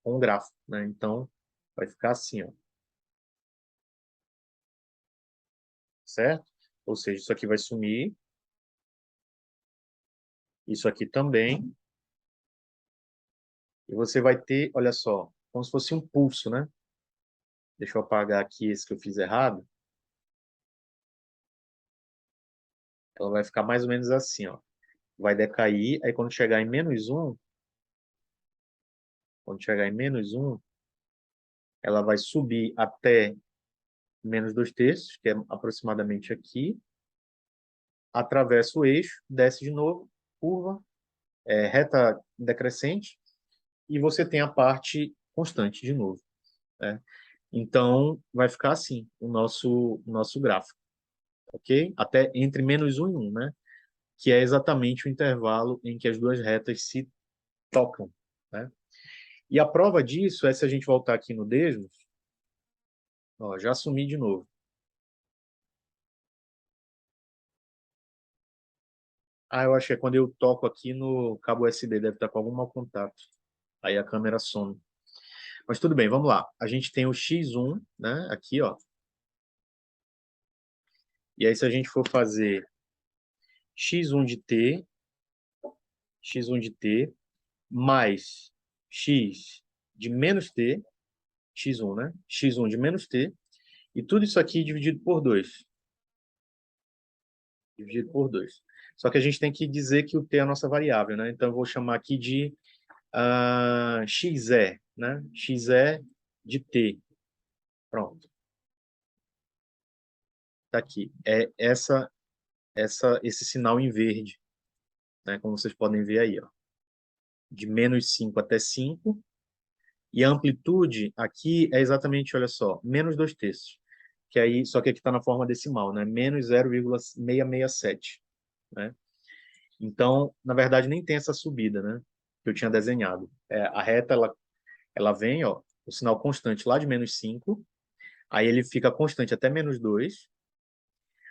o gráfico, né? Então vai ficar assim, ó, certo? Ou seja, isso aqui vai sumir, isso aqui também, e você vai ter, olha só, como se fosse um pulso, né? Deixa eu apagar aqui esse que eu fiz errado. Ela vai ficar mais ou menos assim, ó. Vai decair, aí quando chegar em menos 1, quando chegar em menos 1, ela vai subir até menos 2 terços, que é aproximadamente aqui, atravessa o eixo, desce de novo, curva, reta decrescente, e você tem a parte constante de novo, né? Então, vai ficar assim o nosso gráfico, ok? Até entre menos 1 e 1, né? Que é exatamente o intervalo em que as duas retas se tocam, né? E a prova disso é se a gente voltar aqui no Desmos, ó, já sumi de novo. Ah, eu acho que é quando eu toco aqui no cabo USB, deve estar com algum mau contato. Aí a câmera some. Mas tudo bem, vamos lá. A gente tem o x1, né, aqui, ó. E aí se a gente for fazer x1 de t, x1 de t, mais x de menos t, x1, né? X1 de menos t, e tudo isso aqui dividido por 2. Dividido por 2. Só que a gente tem que dizer que o t é a nossa variável, né? Então, eu vou chamar aqui de xe, né? Xe de t. Pronto. Tá aqui. É esse sinal em verde, né? Como vocês podem ver aí, ó. De -5 até 5. E a amplitude aqui é exatamente, olha só, -2/3. Que aí, só que aqui está na forma decimal, né? -0,667, né? Então, na verdade, nem tem essa subida, né? Que eu tinha desenhado. A reta, ela vem, ó, o sinal constante lá de -5, aí ele fica constante até -2,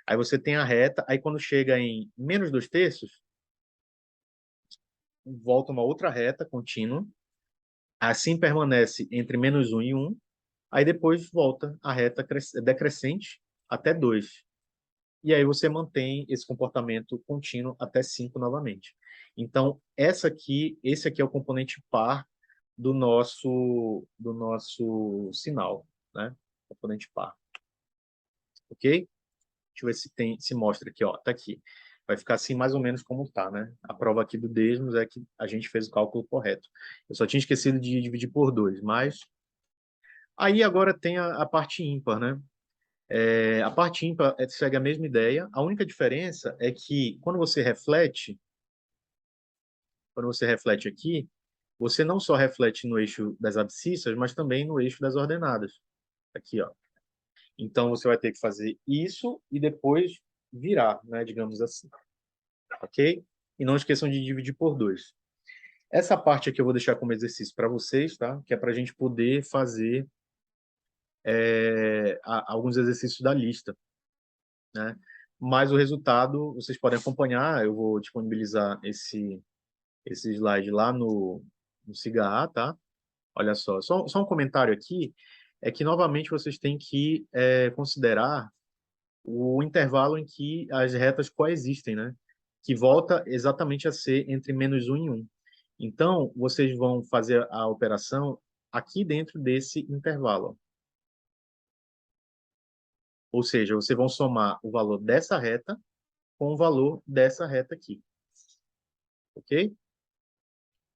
aí você tem a reta, aí quando chega em -2/3, volta uma outra reta contínua, assim permanece entre -1 e 1, aí depois volta a reta decrescente até 2. E aí você mantém esse comportamento contínuo até 5 novamente. Então, esse aqui é o componente par do nosso sinal, né? Componente par. Ok? Deixa eu ver se mostra aqui, ó. Tá aqui. Vai ficar assim mais ou menos como tá, né? A prova aqui do Desmos é que a gente fez o cálculo correto. Eu só tinha esquecido de dividir por 2, mas aí agora tem a parte ímpar, né? A parte ímpar segue a mesma ideia. A única diferença é que quando você reflete aqui, você não só reflete no eixo das abscissas, mas também no eixo das ordenadas. Aqui, ó. Então você vai ter que fazer isso e depois virar, né, digamos assim. Ok? E não esqueçam de dividir por 2. Essa parte aqui eu vou deixar como exercício para vocês, tá? Que é para a gente poder fazer alguns exercícios da lista, né? Mas o resultado vocês podem acompanhar. Eu vou disponibilizar esse slide lá no SIGA, tá? Olha só um comentário aqui, é que novamente vocês têm que considerar o intervalo em que as retas coexistem, né? Que volta exatamente a ser entre -1 e 1. Então, vocês vão fazer a operação aqui dentro desse intervalo. Ou seja, vocês vão somar o valor dessa reta com o valor dessa reta aqui. Ok?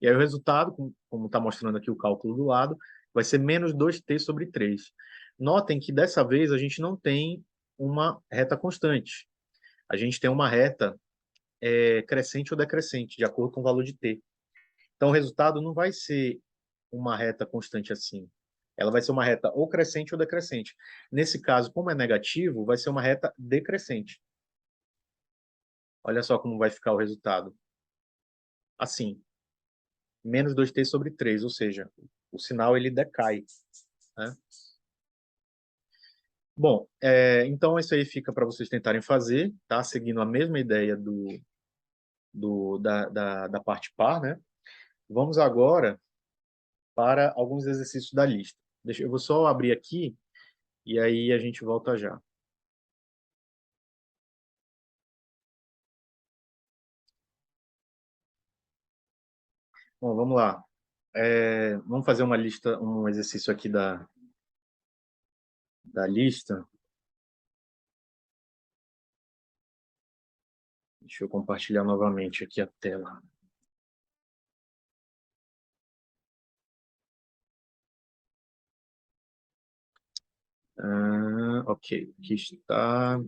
E aí o resultado, como está mostrando aqui o cálculo do lado, vai ser -2t/3. Notem que dessa vez a gente não tem uma reta constante. A gente tem uma reta crescente ou decrescente, de acordo com o valor de t. Então o resultado não vai ser uma reta constante assim. Ela vai ser uma reta ou crescente ou decrescente. Nesse caso, como é negativo, vai ser uma reta decrescente. Olha só como vai ficar o resultado. Assim, -2t/3, ou seja, o sinal ele decai, né? Bom, então isso aí fica para vocês tentarem fazer, tá? Seguindo a mesma ideia da parte par, né? Vamos agora para alguns exercícios da lista. Eu vou só abrir aqui e aí a gente volta já. Bom, vamos lá. Vamos fazer uma lista, um exercício aqui da lista. Deixa eu compartilhar novamente aqui a tela. Ok, aqui está.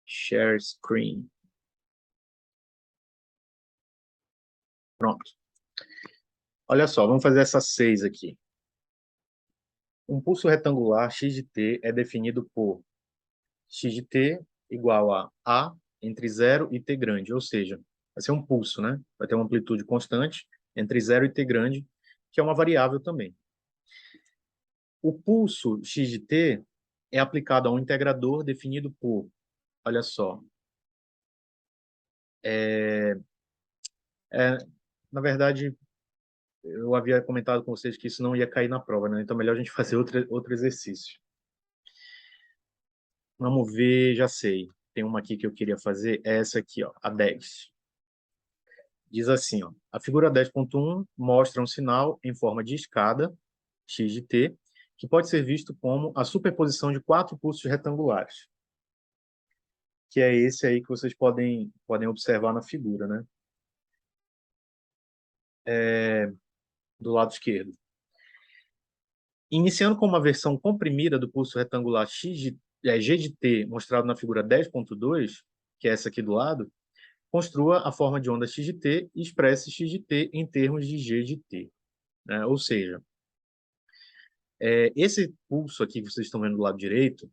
Share screen. Pronto. Olha só, vamos fazer essas 6 aqui. Um pulso retangular x de t é definido por x de t igual a entre 0 e t grande, ou seja, vai ser um pulso, né? Vai ter uma amplitude constante entre 0 e t grande, que é uma variável também. O pulso x de t é aplicado a um integrador definido por, olha só, é, é, na verdade, eu havia comentado com vocês que isso não ia cair na prova, né? Então, melhor a gente fazer outro exercício. Vamos ver, já sei. Tem uma aqui que eu queria fazer, é essa aqui, ó, a 10. Diz assim, ó, a figura 10.1 mostra um sinal em forma de escada, x de t, que pode ser visto como a superposição de 4 pulsos retangulares. que é esse aí que vocês podem observar na figura, né? Do lado esquerdo. Iniciando com uma versão comprimida do pulso retangular G de T, mostrado na figura 10.2, que é essa aqui do lado, construa a forma de onda x de t e expresse x de t em termos de g de t. Né? Ou seja, esse pulso aqui que vocês estão vendo do lado direito,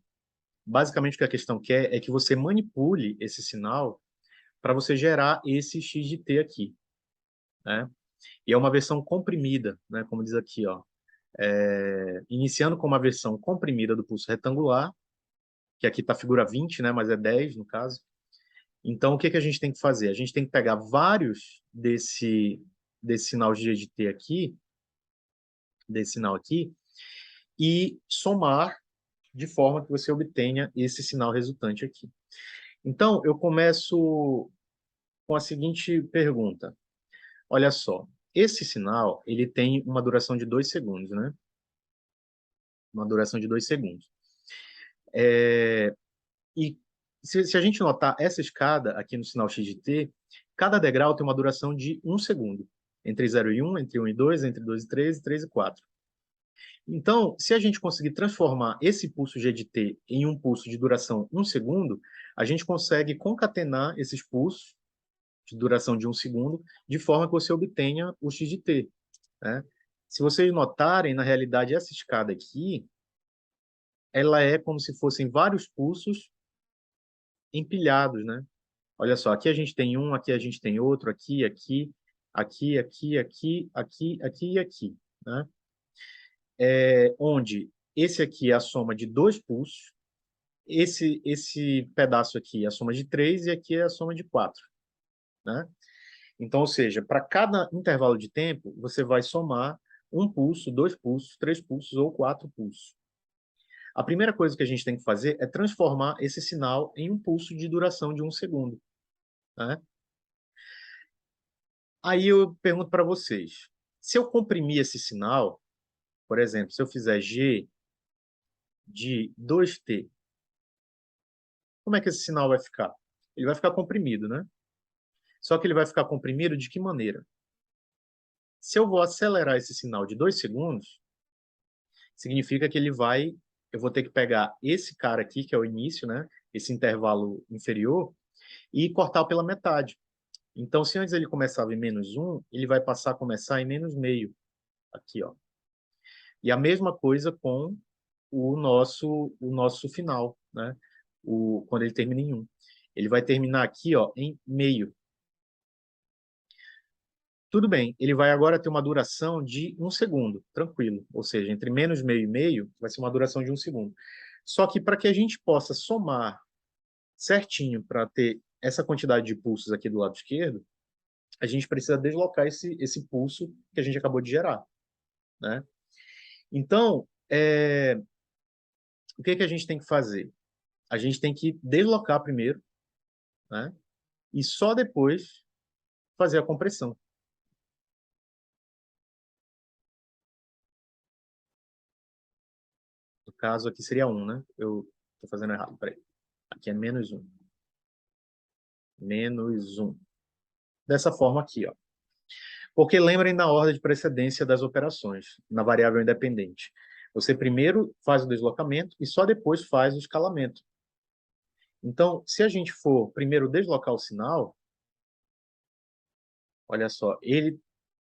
basicamente o que a questão quer é que você manipule esse sinal para você gerar esse x de t aqui. Né? E é uma versão comprimida, né? Como diz aqui, ó. Iniciando com uma versão comprimida do pulso retangular, que aqui está a figura 20, né? Mas é 10 no caso. Então, o que a gente tem que fazer? A gente tem que pegar vários desse sinal G de T aqui, desse sinal aqui, e somar de forma que você obtenha esse sinal resultante aqui. Então, eu começo com a seguinte pergunta. Olha só, esse sinal, ele tem uma duração de 2 segundos, né? Uma duração de 2 segundos. E se a gente notar essa escada aqui no sinal x de t, cada degrau tem uma duração de 1 segundo. Entre 0 e 1, entre 1 e 2, entre 2 e 3, 3 e 4. Então, se a gente conseguir transformar esse pulso G de T em um pulso de duração 1 segundo, a gente consegue concatenar esses pulsos de duração de 1 segundo, de forma que você obtenha o X de T. Né? Se vocês notarem, na realidade, essa escada aqui, ela é como se fossem vários pulsos empilhados, né? Olha só, aqui a gente tem um, aqui a gente tem outro, aqui, aqui, aqui, aqui, aqui, aqui, aqui e aqui, né? Onde esse aqui é a soma de 2 pulsos, esse pedaço aqui é a soma de 3 e aqui é a soma de 4, né? Então, ou seja, para cada intervalo de tempo, você vai somar um pulso, 2 pulsos, 3 pulsos ou 4 pulsos. A primeira coisa que a gente tem que fazer é transformar esse sinal em um pulso de duração de 1 segundo, né? Aí eu pergunto para vocês, se eu comprimir esse sinal, por exemplo, se eu fizer G de 2T, como é que esse sinal vai ficar? Ele vai ficar comprimido, né? Só que ele vai ficar comprimido de que maneira? Se eu vou acelerar esse sinal de 2 segundos, significa que eu vou ter que pegar esse cara aqui, que é o início, né? Esse intervalo inferior, e cortar pela metade. Então, se antes ele começava em -1, ele vai passar a começar em -0,5, aqui, ó. E a mesma coisa com o nosso final, né? Quando ele termina em 1. Ele vai terminar aqui, ó, em meio. Tudo bem, ele vai agora ter uma duração de 1 segundo, tranquilo. Ou seja, entre -0,5 e meio, vai ser uma duração de 1 segundo. Só que para que a gente possa somar certinho para ter essa quantidade de pulsos aqui do lado esquerdo, a gente precisa deslocar esse pulso que a gente acabou de gerar, né? Então, o que a gente tem que fazer? A gente tem que deslocar primeiro, né? E só depois fazer a compressão. No caso, aqui seria 1, né? Eu estou fazendo errado, peraí. Aqui é -1. -1. Dessa forma aqui, ó. Porque lembrem da ordem de precedência das operações, na variável independente. Você primeiro faz o deslocamento e só depois faz o escalamento. Então, se a gente for primeiro deslocar o sinal, olha só, ele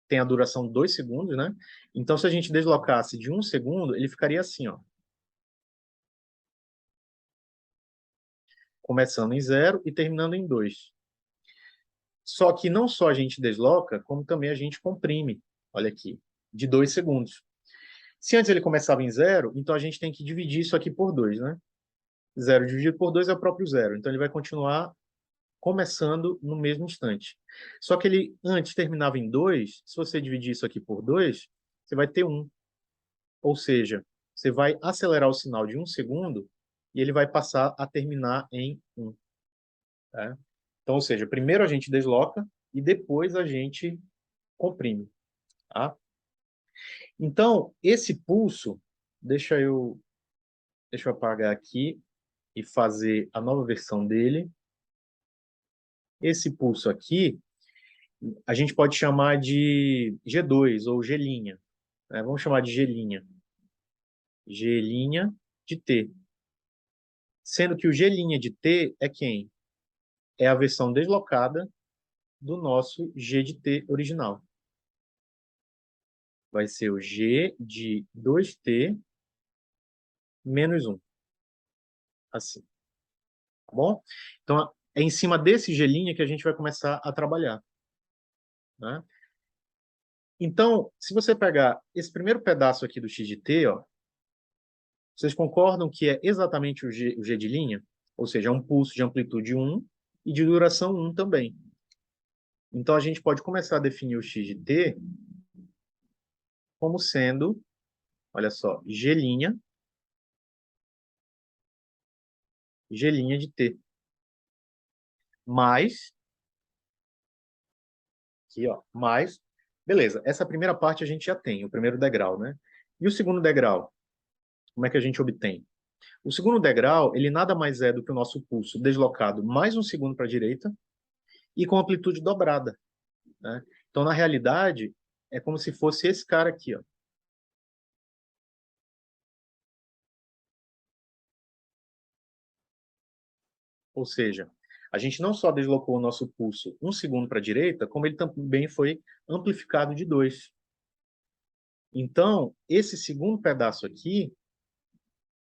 tem a duração de 2 segundos, né? Então, se a gente deslocasse de 1 segundo, ele ficaria assim, ó. Começando em 0 e terminando em 2. Só que não só a gente desloca, como também a gente comprime. Olha aqui, de 2 segundos. Se antes ele começava em 0, então a gente tem que dividir isso aqui por 2, né? 0 dividido por 2 é o próprio 0. Então ele vai continuar começando no mesmo instante. Só que ele antes terminava em 2, se você dividir isso aqui por 2, você vai ter 1. Ou seja, você vai acelerar o sinal de 1 segundo e ele vai passar a terminar em 1. Tá? Então, ou seja, primeiro a gente desloca e depois a gente comprime. Tá? Então, esse pulso, deixa eu apagar aqui. e fazer a nova versão dele. Esse pulso aqui, a gente pode chamar de G2 ou G', né? Vamos chamar de G'. G' de T. Sendo que o G' de T é quem? É a versão deslocada do nosso G de T original. Vai ser o G de 2T menos 1. Assim. Tá bom? Então, é em cima desse G' que a gente vai começar a trabalhar, né? Então, se você pegar esse primeiro pedaço aqui do x de t, ó, vocês concordam que é exatamente o G de linha? Ou seja, é um pulso de amplitude 1 e de duração 1 também. Então, a gente pode começar a definir o x de t como sendo, olha só, G', G' de t. Mais, aqui, ó, mais, beleza, essa primeira parte a gente já tem, o primeiro degrau, né? E o segundo degrau, como é que a gente obtém? O segundo degrau, ele nada mais é do que o nosso pulso deslocado mais um segundo para a direita e com amplitude dobrada, né? Então, na realidade, é como se fosse esse cara aqui, ó. Ou seja, a gente não só deslocou o nosso pulso um segundo para a direita, como ele também foi amplificado de 2. Então, esse segundo pedaço aqui,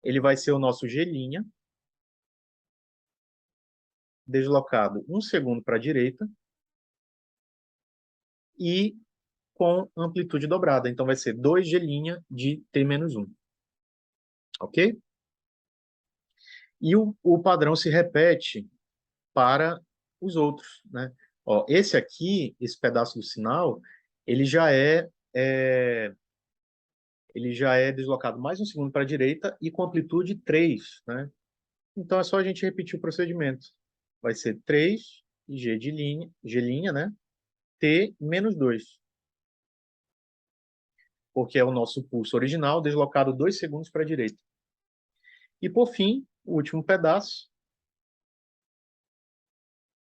ele vai ser o nosso G', deslocado um segundo para a direita e com amplitude dobrada. Então, vai ser 2G' de T menos 1. Ok? E o padrão se repete para os outros, né? Ó, esse aqui, esse pedaço do sinal, ele já ele já é deslocado mais um segundo para a direita e com amplitude 3, né? Então é só a gente repetir o procedimento. Vai ser 3 G de linha, G', né? T menos 2, porque é o nosso pulso original deslocado 2 segundos para a direita. E por fim, o último pedaço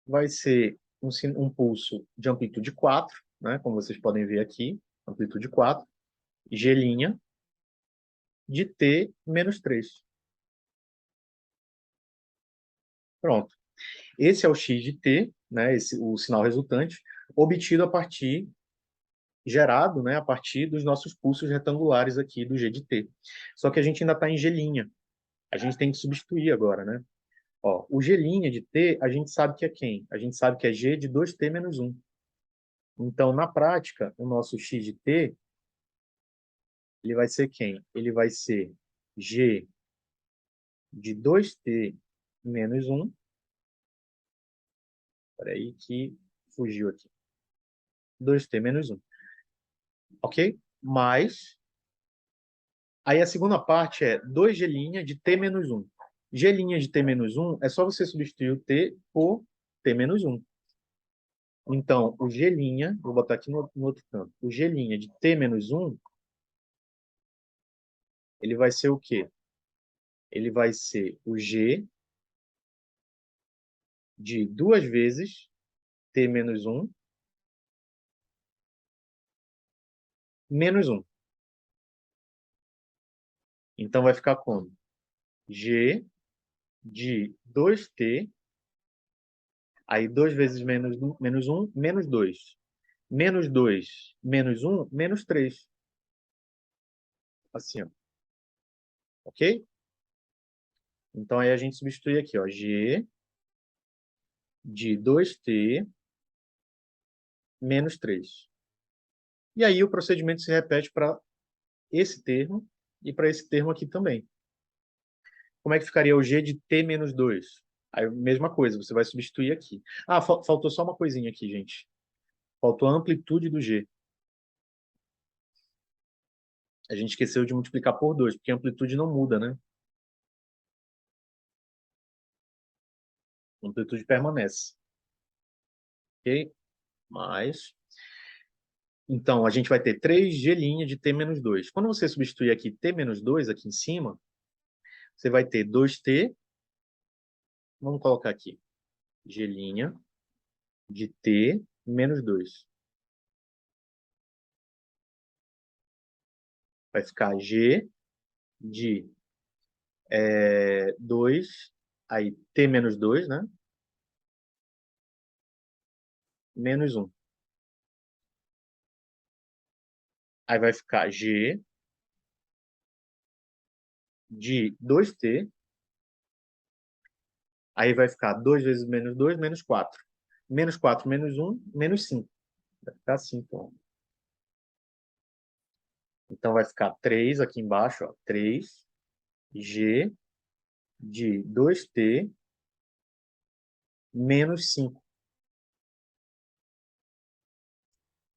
vai ser um pulso de amplitude 4, né? Como vocês podem ver aqui, amplitude 4, G' de T menos 3. Pronto. Esse é o X de T, né? O sinal resultante, obtido a partir, gerado, né? A partir dos nossos pulsos retangulares aqui do G de T. Só que a gente ainda está em G'. A gente tem que substituir agora, né? Ó, o G' de T, a gente sabe que é quem? A gente sabe que é G de 2T menos 1. Então, na prática, o nosso X de T, ele vai ser quem? Ele vai ser G de 2T menos 1. Espera aí que fugiu aqui. 2T menos 1. Ok? Mais. Aí a segunda parte é 2G' de T menos 1. G' de T menos 1 é só você substituir o T por T menos 1. Então, o G', vou botar aqui no outro canto. O G' de T menos 1, ele vai ser o quê? Ele vai ser o G de 2 vezes T menos 1 menos 1. Então, vai ficar como? G de 2T, aí 2 vezes menos 1, menos 2. Menos 2, menos 1, menos 3. Assim, ó. Ok? Então, aí a gente substitui aqui, ó. G de 2T menos 3. E aí o procedimento se repete para esse termo e para esse termo aqui também. Como é que ficaria o G de T menos 2? Aí, mesma coisa, você vai substituir aqui. Ah, faltou só uma coisinha aqui, gente. Faltou a amplitude do G. A gente esqueceu de multiplicar por 2, porque a amplitude não muda, né? A amplitude permanece. Ok? Mais. Então, a gente vai ter 3G' de T menos 2. Quando você substituir aqui T menos 2 aqui em cima, você vai ter 2T Vamos colocar aqui. G' de T menos 2. Vai ficar G de 2, aí T menos 2, né? Menos 1. Aí vai ficar G de 2T. Aí vai ficar 2 vezes menos 2, menos 4. Menos 4, menos 1, menos 5. Vai ficar assim, então. Então vai ficar 3 aqui embaixo, ó, 3G de 2T menos 5.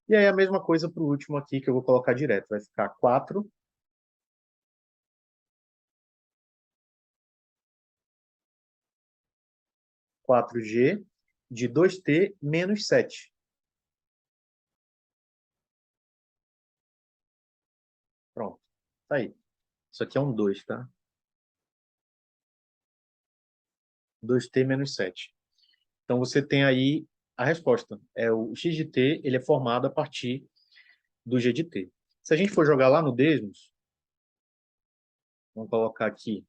E aí a mesma coisa para o último aqui, que eu vou colocar direto. Vai ficar 4G de 2T menos 7. Pronto. Tá aí. Isso aqui é um 2, tá? 2T menos 7. Então você tem aí a resposta. O x de t, ele é formado a partir do g de t. Se a gente for jogar lá no Desmos, vamos colocar aqui.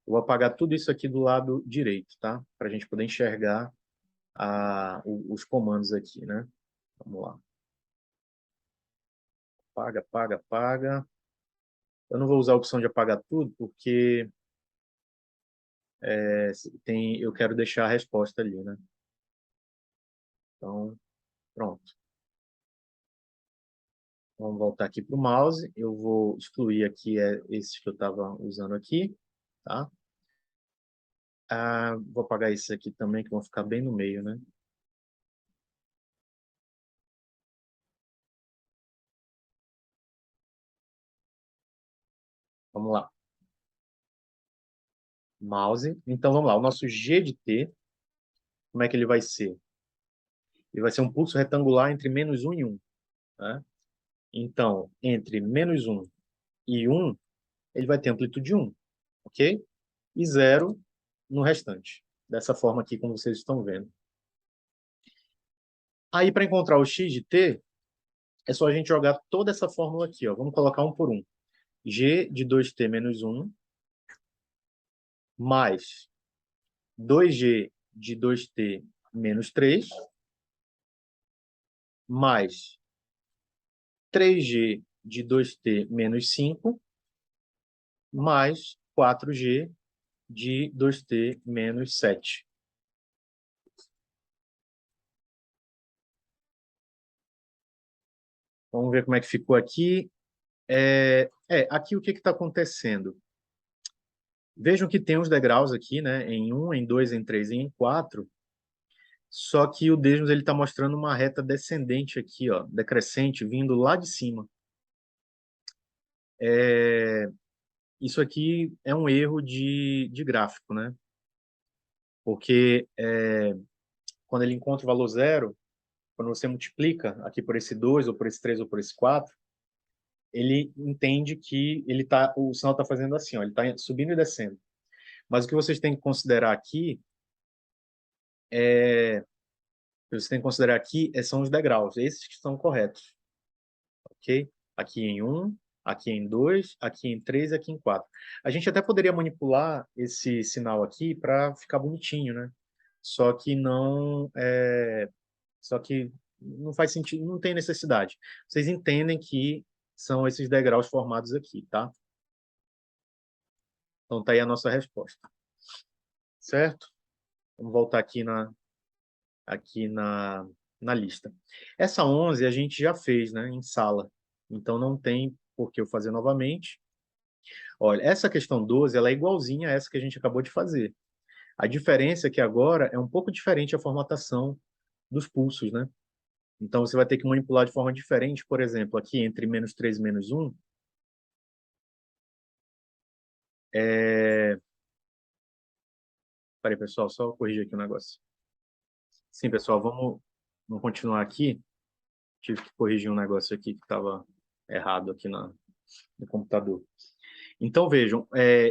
Eu vou apagar tudo isso aqui do lado direito, tá? Para a gente poder enxergar os comandos aqui, né? Vamos lá. Apaga, apaga, apaga. Eu não vou usar a opção de apagar tudo, porque eu quero deixar a resposta ali, né? Então, pronto. Vamos voltar aqui para o mouse. Eu vou excluir aqui esses que eu estava usando aqui, tá? Vou apagar esses aqui também, que vão ficar bem no meio, né? Vamos lá. Mouse. Então, vamos lá. O nosso G de T, como é que ele vai ser? Ele vai ser um pulso retangular entre menos 1 e 1, né? Então, entre menos 1 e 1, ele vai ter amplitude 1, ok? E 0 no restante. Dessa forma aqui, como vocês estão vendo. Aí, para encontrar o x de t, é só a gente jogar toda essa fórmula aqui, ó. Vamos colocar um por um. G de 2t menos 1 mais 2g de 2t menos 3 mais 3g de 2t menos 5 mais 4g de 2t menos 7. Vamos ver como é que ficou aqui. Aqui o que está acontecendo? Vejam que tem os degraus aqui, né? Em 1, em 2, em 3 e em 4. Só que o Desmos ele está mostrando uma reta descendente aqui, ó, decrescente, vindo lá de cima. Isso aqui é um erro de gráfico, né? Porque quando ele encontra o valor zero, quando você multiplica aqui por esse 2, ou por esse 3, ou por esse 4, ele entende que o sinal está fazendo assim, ó, ele está subindo e descendo. Mas o que vocês têm que considerar aqui são os degraus, esses que estão corretos, ok? Aqui em 1, aqui em 2, aqui em 3 e aqui em 4. A gente até poderia manipular esse sinal aqui para ficar bonitinho, né? Só que não faz sentido, não tem necessidade. Vocês entendem que são esses degraus formados aqui, tá? Então tá aí a nossa resposta. Certo? Vamos voltar aqui na lista. Essa 11 a gente já fez, né, em sala. Então não tem por que eu fazer novamente. Olha, essa questão 12, ela é igualzinha a essa que a gente acabou de fazer. A diferença é que agora é um pouco diferente a formatação dos pulsos, né? Então você vai ter que manipular de forma diferente, por exemplo, aqui entre menos 3 e menos 1, Peraí, pessoal, só corrigir aqui um negócio. Sim, pessoal, vamos continuar aqui. Tive que corrigir um negócio aqui que estava errado aqui no computador. Então, vejam,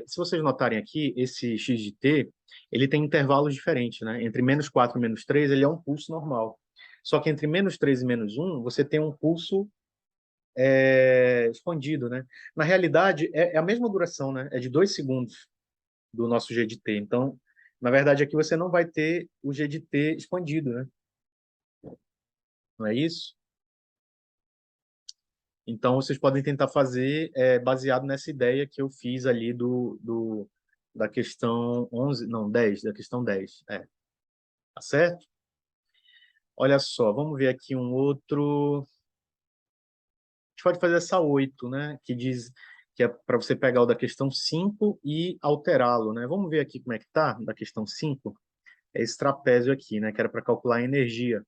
se vocês notarem aqui, esse x de t, ele tem intervalos diferentes, né? Entre -4 e -3, ele é um pulso normal. Só que entre -3 e -1, você tem um pulso expandido, né? Na realidade, é a mesma duração, né? É de 2 segundos do nosso g de t. Então, na verdade, aqui você não vai ter o g de t expandido, né? Não é isso? Então, vocês podem tentar fazer baseado nessa ideia que eu fiz ali da questão 11, não, 10, da questão 10. Tá certo? Olha só, vamos ver aqui um outro. A gente pode fazer essa 8, né? Que diz que é para você pegar o da questão 5 e alterá-lo, né? Vamos ver aqui como é que tá da questão 5. É esse trapézio aqui, né? Que era para calcular a energia.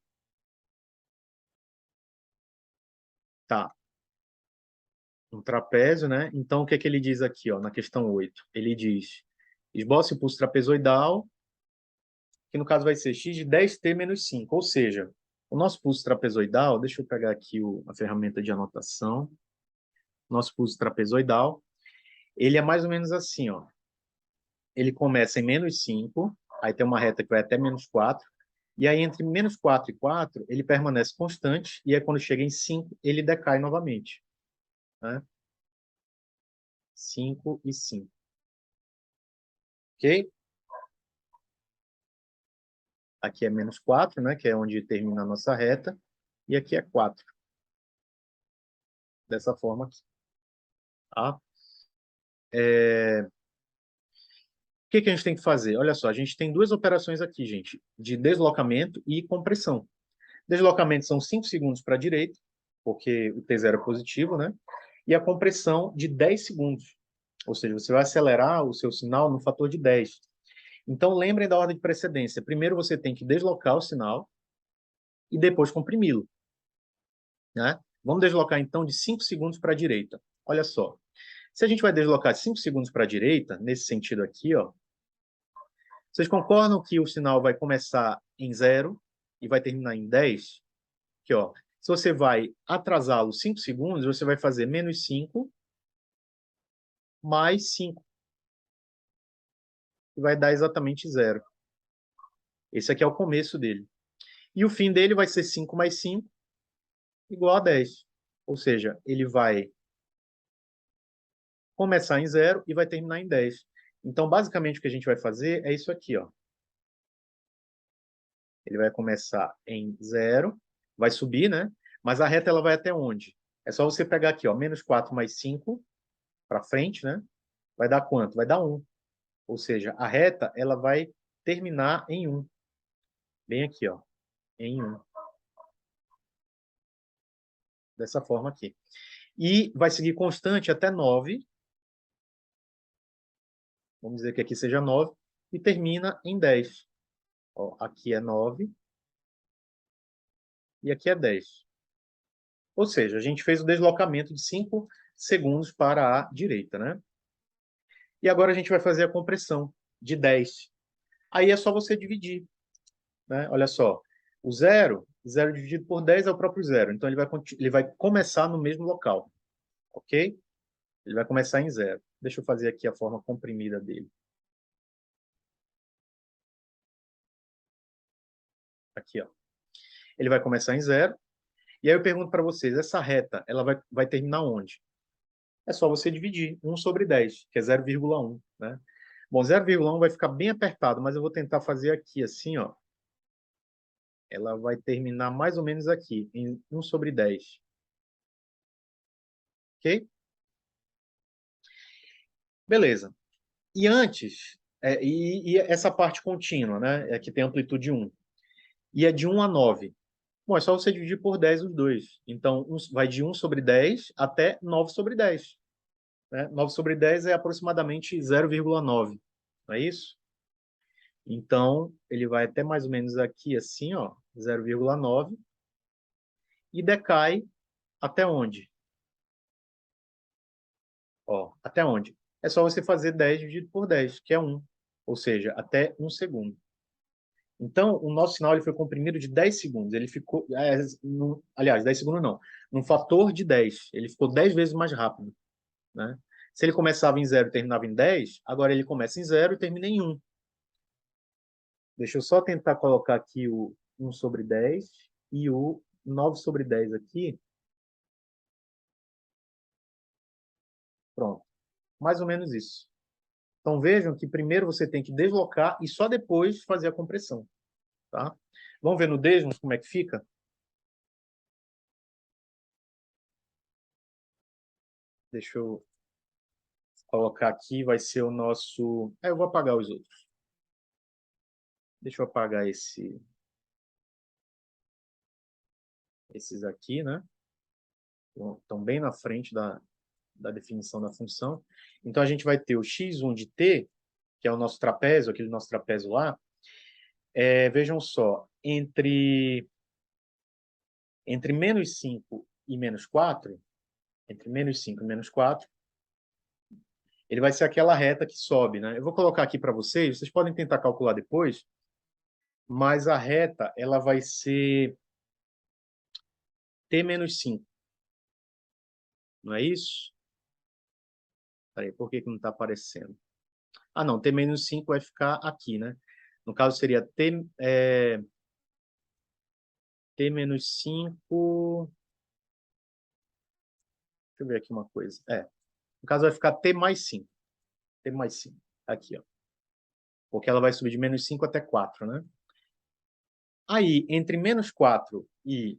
Tá, um trapézio, né? Então, o que é que ele diz aqui, ó, na questão 8? Ele diz: esboce o pulso trapezoidal, que no caso vai ser x de 10t menos 5. Ou seja, o nosso pulso trapezoidal, deixa eu pegar aqui a ferramenta de anotação. Nosso pulso trapezoidal, ele é mais ou menos assim, ó. Ele começa em -5, aí tem uma reta que vai até -4, e aí entre -4 e 4, ele permanece constante, e aí quando chega em 5, ele decai novamente, né? 5 e 5. Ok? Aqui é -4, né? Que é onde termina a nossa reta, e aqui é 4. Dessa forma aqui. Tá? O que a gente tem que fazer? Olha só, a gente tem duas operações aqui, gente, de deslocamento e compressão. Deslocamento são 5 segundos para a direita, porque o T0 é positivo, né? E a compressão de 10 segundos. Ou seja, você vai acelerar o seu sinal no fator de 10. Então, lembrem da ordem de precedência. Primeiro você tem que deslocar o sinal e depois comprimi-lo, né? Vamos deslocar, então, de 5 segundos para a direita. Olha só. Se a gente vai deslocar 5 segundos para a direita, nesse sentido aqui, ó, vocês concordam que o sinal vai começar em 0 e vai terminar em 10? Aqui, ó. Se você vai atrasá-lo 5 segundos, você vai fazer -5 mais 5, que vai dar exatamente 0. Esse aqui é o começo dele. E o fim dele vai ser 5 mais 5, igual a 10. Ou seja, ele vai começar em 0 e vai terminar em 10. Então, basicamente, o que a gente vai fazer é isso aqui, ó. Ele vai começar em 0, vai subir, né? Mas a reta ela vai até onde? É só você pegar aqui, ó, -4 mais 5 para frente, né? Vai dar quanto? Vai dar 1. Ou seja, a reta ela vai terminar em 1. Bem aqui, ó, em 1. Dessa forma aqui. E vai seguir constante até 9. Vamos dizer que aqui seja 9. E termina em 10. Ó, aqui é 9. E aqui é 10. Ou seja, a gente fez o deslocamento de 5 segundos para a direita, né? E agora a gente vai fazer a compressão de 10. Aí é só você dividir, né? Olha só, o 0 dividido por 10 é o próprio 0. Então ele vai começar no mesmo local, ok? Ele vai começar em 0. Deixa eu fazer aqui a forma comprimida dele. Aqui, ó. Ele vai começar em 0. E aí eu pergunto para vocês, essa reta, ela vai terminar onde? É só você dividir 1 sobre 10, que é 0,1, né? Bom, 0,1 vai ficar bem apertado, mas eu vou tentar fazer aqui assim, ó. Ela vai terminar mais ou menos aqui, em 1 sobre 10. Ok? Beleza. E antes, e essa parte contínua, né? É que tem amplitude 1. E é de 1 a 9. Bom, é só você dividir por 10 os dois. Então, vai de 1 sobre 10 até 9 sobre 10. Né? 9 sobre 10 é aproximadamente 0,9. Não é isso? Então, ele vai até mais ou menos aqui, assim, ó, 0,9. E decai até onde? Ó, até onde? É só você fazer 10 dividido por 10, que é 1. Ou seja, até 1 segundo. Então, o nosso sinal ele foi comprimido de 10 segundos. Ele ficou, aliás, 10 segundos não, num fator de 10. Ele ficou 10 vezes mais rápido, né? Se ele começava em 0 e terminava em 10, agora ele começa em 0 e termina em 1. Deixa eu só tentar colocar aqui o 1 sobre 10 e o 9 sobre 10 aqui. Pronto. Mais ou menos isso. Então vejam que primeiro você tem que deslocar e só depois fazer a compressão. Tá? Vamos ver no Desmos como é que fica? Deixa eu colocar aqui, vai ser o nosso... eu vou apagar os outros. Deixa eu apagar esses aqui, né? Estão bem na frente da definição da função. Então, a gente vai ter o x1 de t, que é o nosso trapézio, aquele nosso trapézio lá. Vejam só, entre menos 5 e menos 4, entre menos 5 e menos 4, ele vai ser aquela reta que sobe, né? Eu vou colocar aqui para vocês podem tentar calcular depois, mas a reta, ela vai ser t menos 5, não é isso? Peraí, por que não está aparecendo? Ah, não, t menos 5 vai ficar aqui, né? No caso, seria t menos 5... Deixa eu ver aqui uma coisa. No caso, vai ficar t mais 5. T mais 5. Aqui, ó. Porque ela vai subir de menos 5 até 4, né? Aí, entre menos 4 e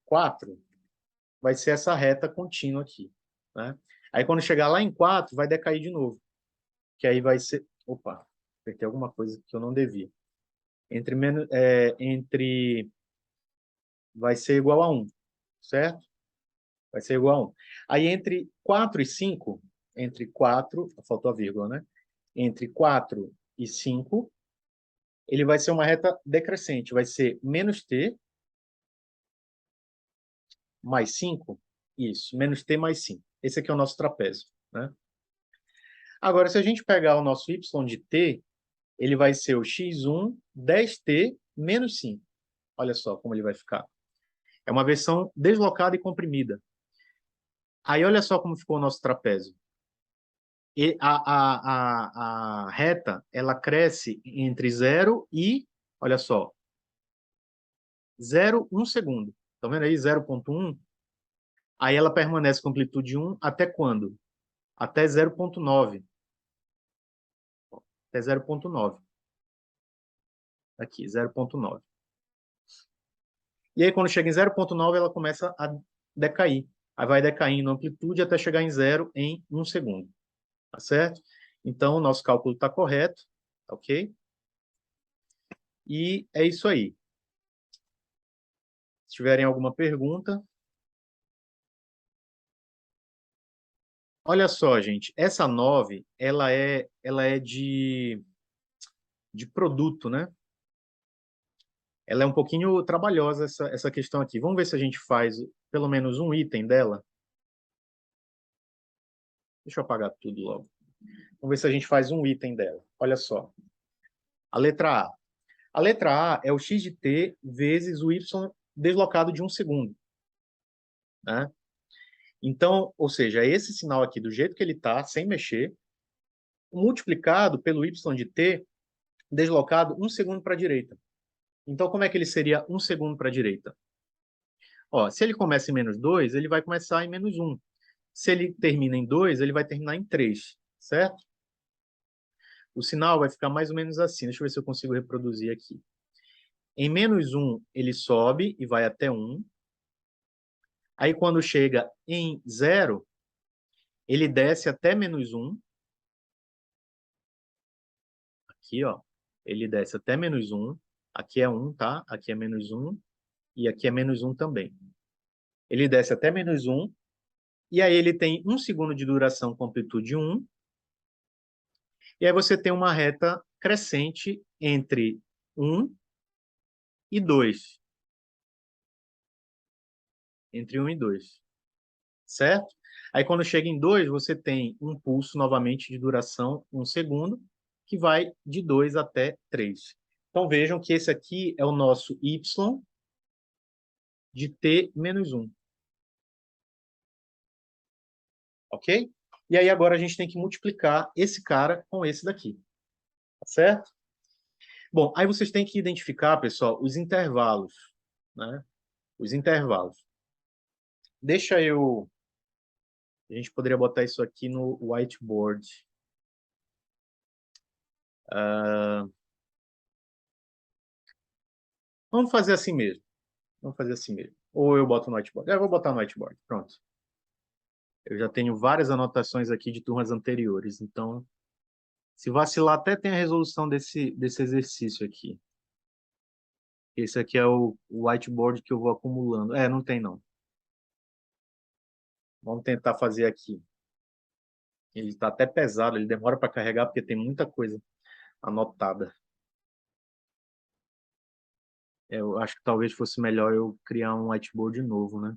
4, vai ser essa reta contínua aqui, né? Aí, quando chegar lá em 4, vai decair de novo. Que aí vai ser... Opa, apertei alguma coisa que eu não devia. Entre vai ser igual a 1, certo? Vai ser igual a 1. Aí, entre 4 e 5, entre 4, faltou a vírgula, né? Entre 4 e 5, ele vai ser uma reta decrescente. Vai ser menos t mais 5. Isso, menos t mais 5. Esse aqui é o nosso trapézio, né? Agora, se a gente pegar o nosso y de t, ele vai ser o x1 10t menos 5. Olha só como ele vai ficar. É uma versão deslocada e comprimida. Aí, olha só como ficou o nosso trapézio. E a reta, ela cresce entre 0 e, olha só, 0,1 segundo. Estão vendo aí? 0,1. Aí ela permanece com amplitude 1 até quando? Até 0,9. Até 0,9. Aqui, 0,9. E aí, quando chega em 0,9, ela começa a decair. Aí vai decaindo a amplitude até chegar em 0 em 1 segundo. Tá certo? Então, o nosso cálculo está correto, ok? E é isso aí. Se tiverem alguma pergunta... Olha só, gente, essa 9, ela é de produto, né? Ela é um pouquinho trabalhosa, essa questão aqui. Vamos ver se a gente faz pelo menos um item dela. Deixa eu apagar tudo logo. Vamos ver se a gente faz um item dela. Olha só. A letra A. A letra A é o x de t vezes o y deslocado de 1 segundo, né? Então, ou seja, esse sinal aqui, do jeito que ele está, sem mexer, multiplicado pelo y de t deslocado 1 segundo para a direita. Então, como é que ele seria 1 segundo para a direita? Ó, se ele começa em menos 2, ele vai começar em menos 1. Se ele termina em 2, ele vai terminar em 3, certo? O sinal vai ficar mais ou menos assim. Deixa eu ver se eu consigo reproduzir aqui. Em menos 1, ele sobe e vai até 1. Aí, quando chega em 0, ele desce até menos 1. Aqui, ó. Ele desce até menos 1. Aqui é 1, tá? Aqui é menos 1. E aqui é menos 1 também. Ele desce até menos 1. E aí ele tem 1 segundo de duração com amplitude 1. E aí você tem uma reta crescente entre 1 e 2. Entre 1 e 2. Certo? Aí quando chega em 2, você tem um pulso novamente de duração 1 segundo, que vai de 2 até 3. Então vejam que esse aqui é o nosso y de t menos 1. Ok? E aí agora a gente tem que multiplicar esse cara com esse daqui, tá certo? Bom, aí vocês têm que identificar, pessoal, os intervalos, né? Os intervalos. Deixa eu... A gente poderia botar isso aqui no whiteboard. Vamos fazer assim mesmo. Vamos fazer assim mesmo. Ou eu boto no whiteboard. Eu vou botar no whiteboard. Pronto. Eu já tenho várias anotações aqui de turmas anteriores. Então, se vacilar, até tem a resolução desse exercício aqui. Esse aqui é o whiteboard que eu vou acumulando. Não tem não. Vamos tentar fazer aqui. Ele está até pesado, ele demora para carregar porque tem muita coisa anotada. Eu acho que talvez fosse melhor eu criar um whiteboard novo, né?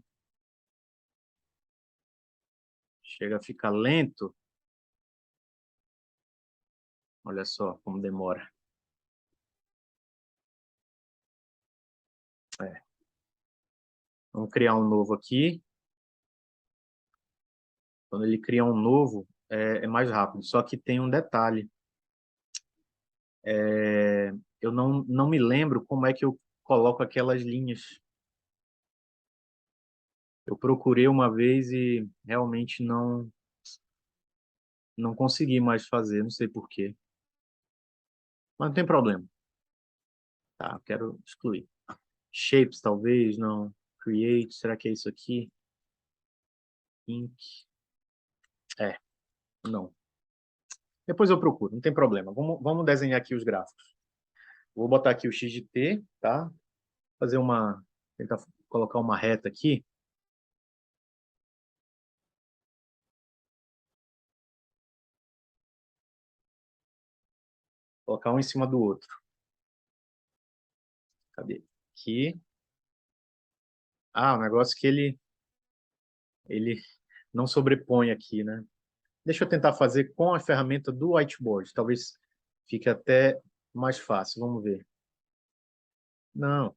Chega a ficar lento. Olha só como demora. É. Vamos criar um novo aqui. Quando ele cria um novo, é mais rápido. Só que tem um detalhe. Eu não me lembro como é que eu coloco aquelas linhas. Eu procurei uma vez e realmente não consegui mais fazer, não sei por quê. Mas não tem problema. Tá, quero excluir. Shapes, talvez, não. Create, será que é isso aqui? Ink. Não. Depois eu procuro, não tem problema. Vamos desenhar aqui os gráficos. Vou botar aqui o x de t, tá? Tentar colocar uma reta aqui. Colocar um em cima do outro. Cadê? Aqui. O negócio que ele não sobrepõe aqui, né? Deixa eu tentar fazer com a ferramenta do whiteboard. Talvez fique até mais fácil. Vamos ver. Não.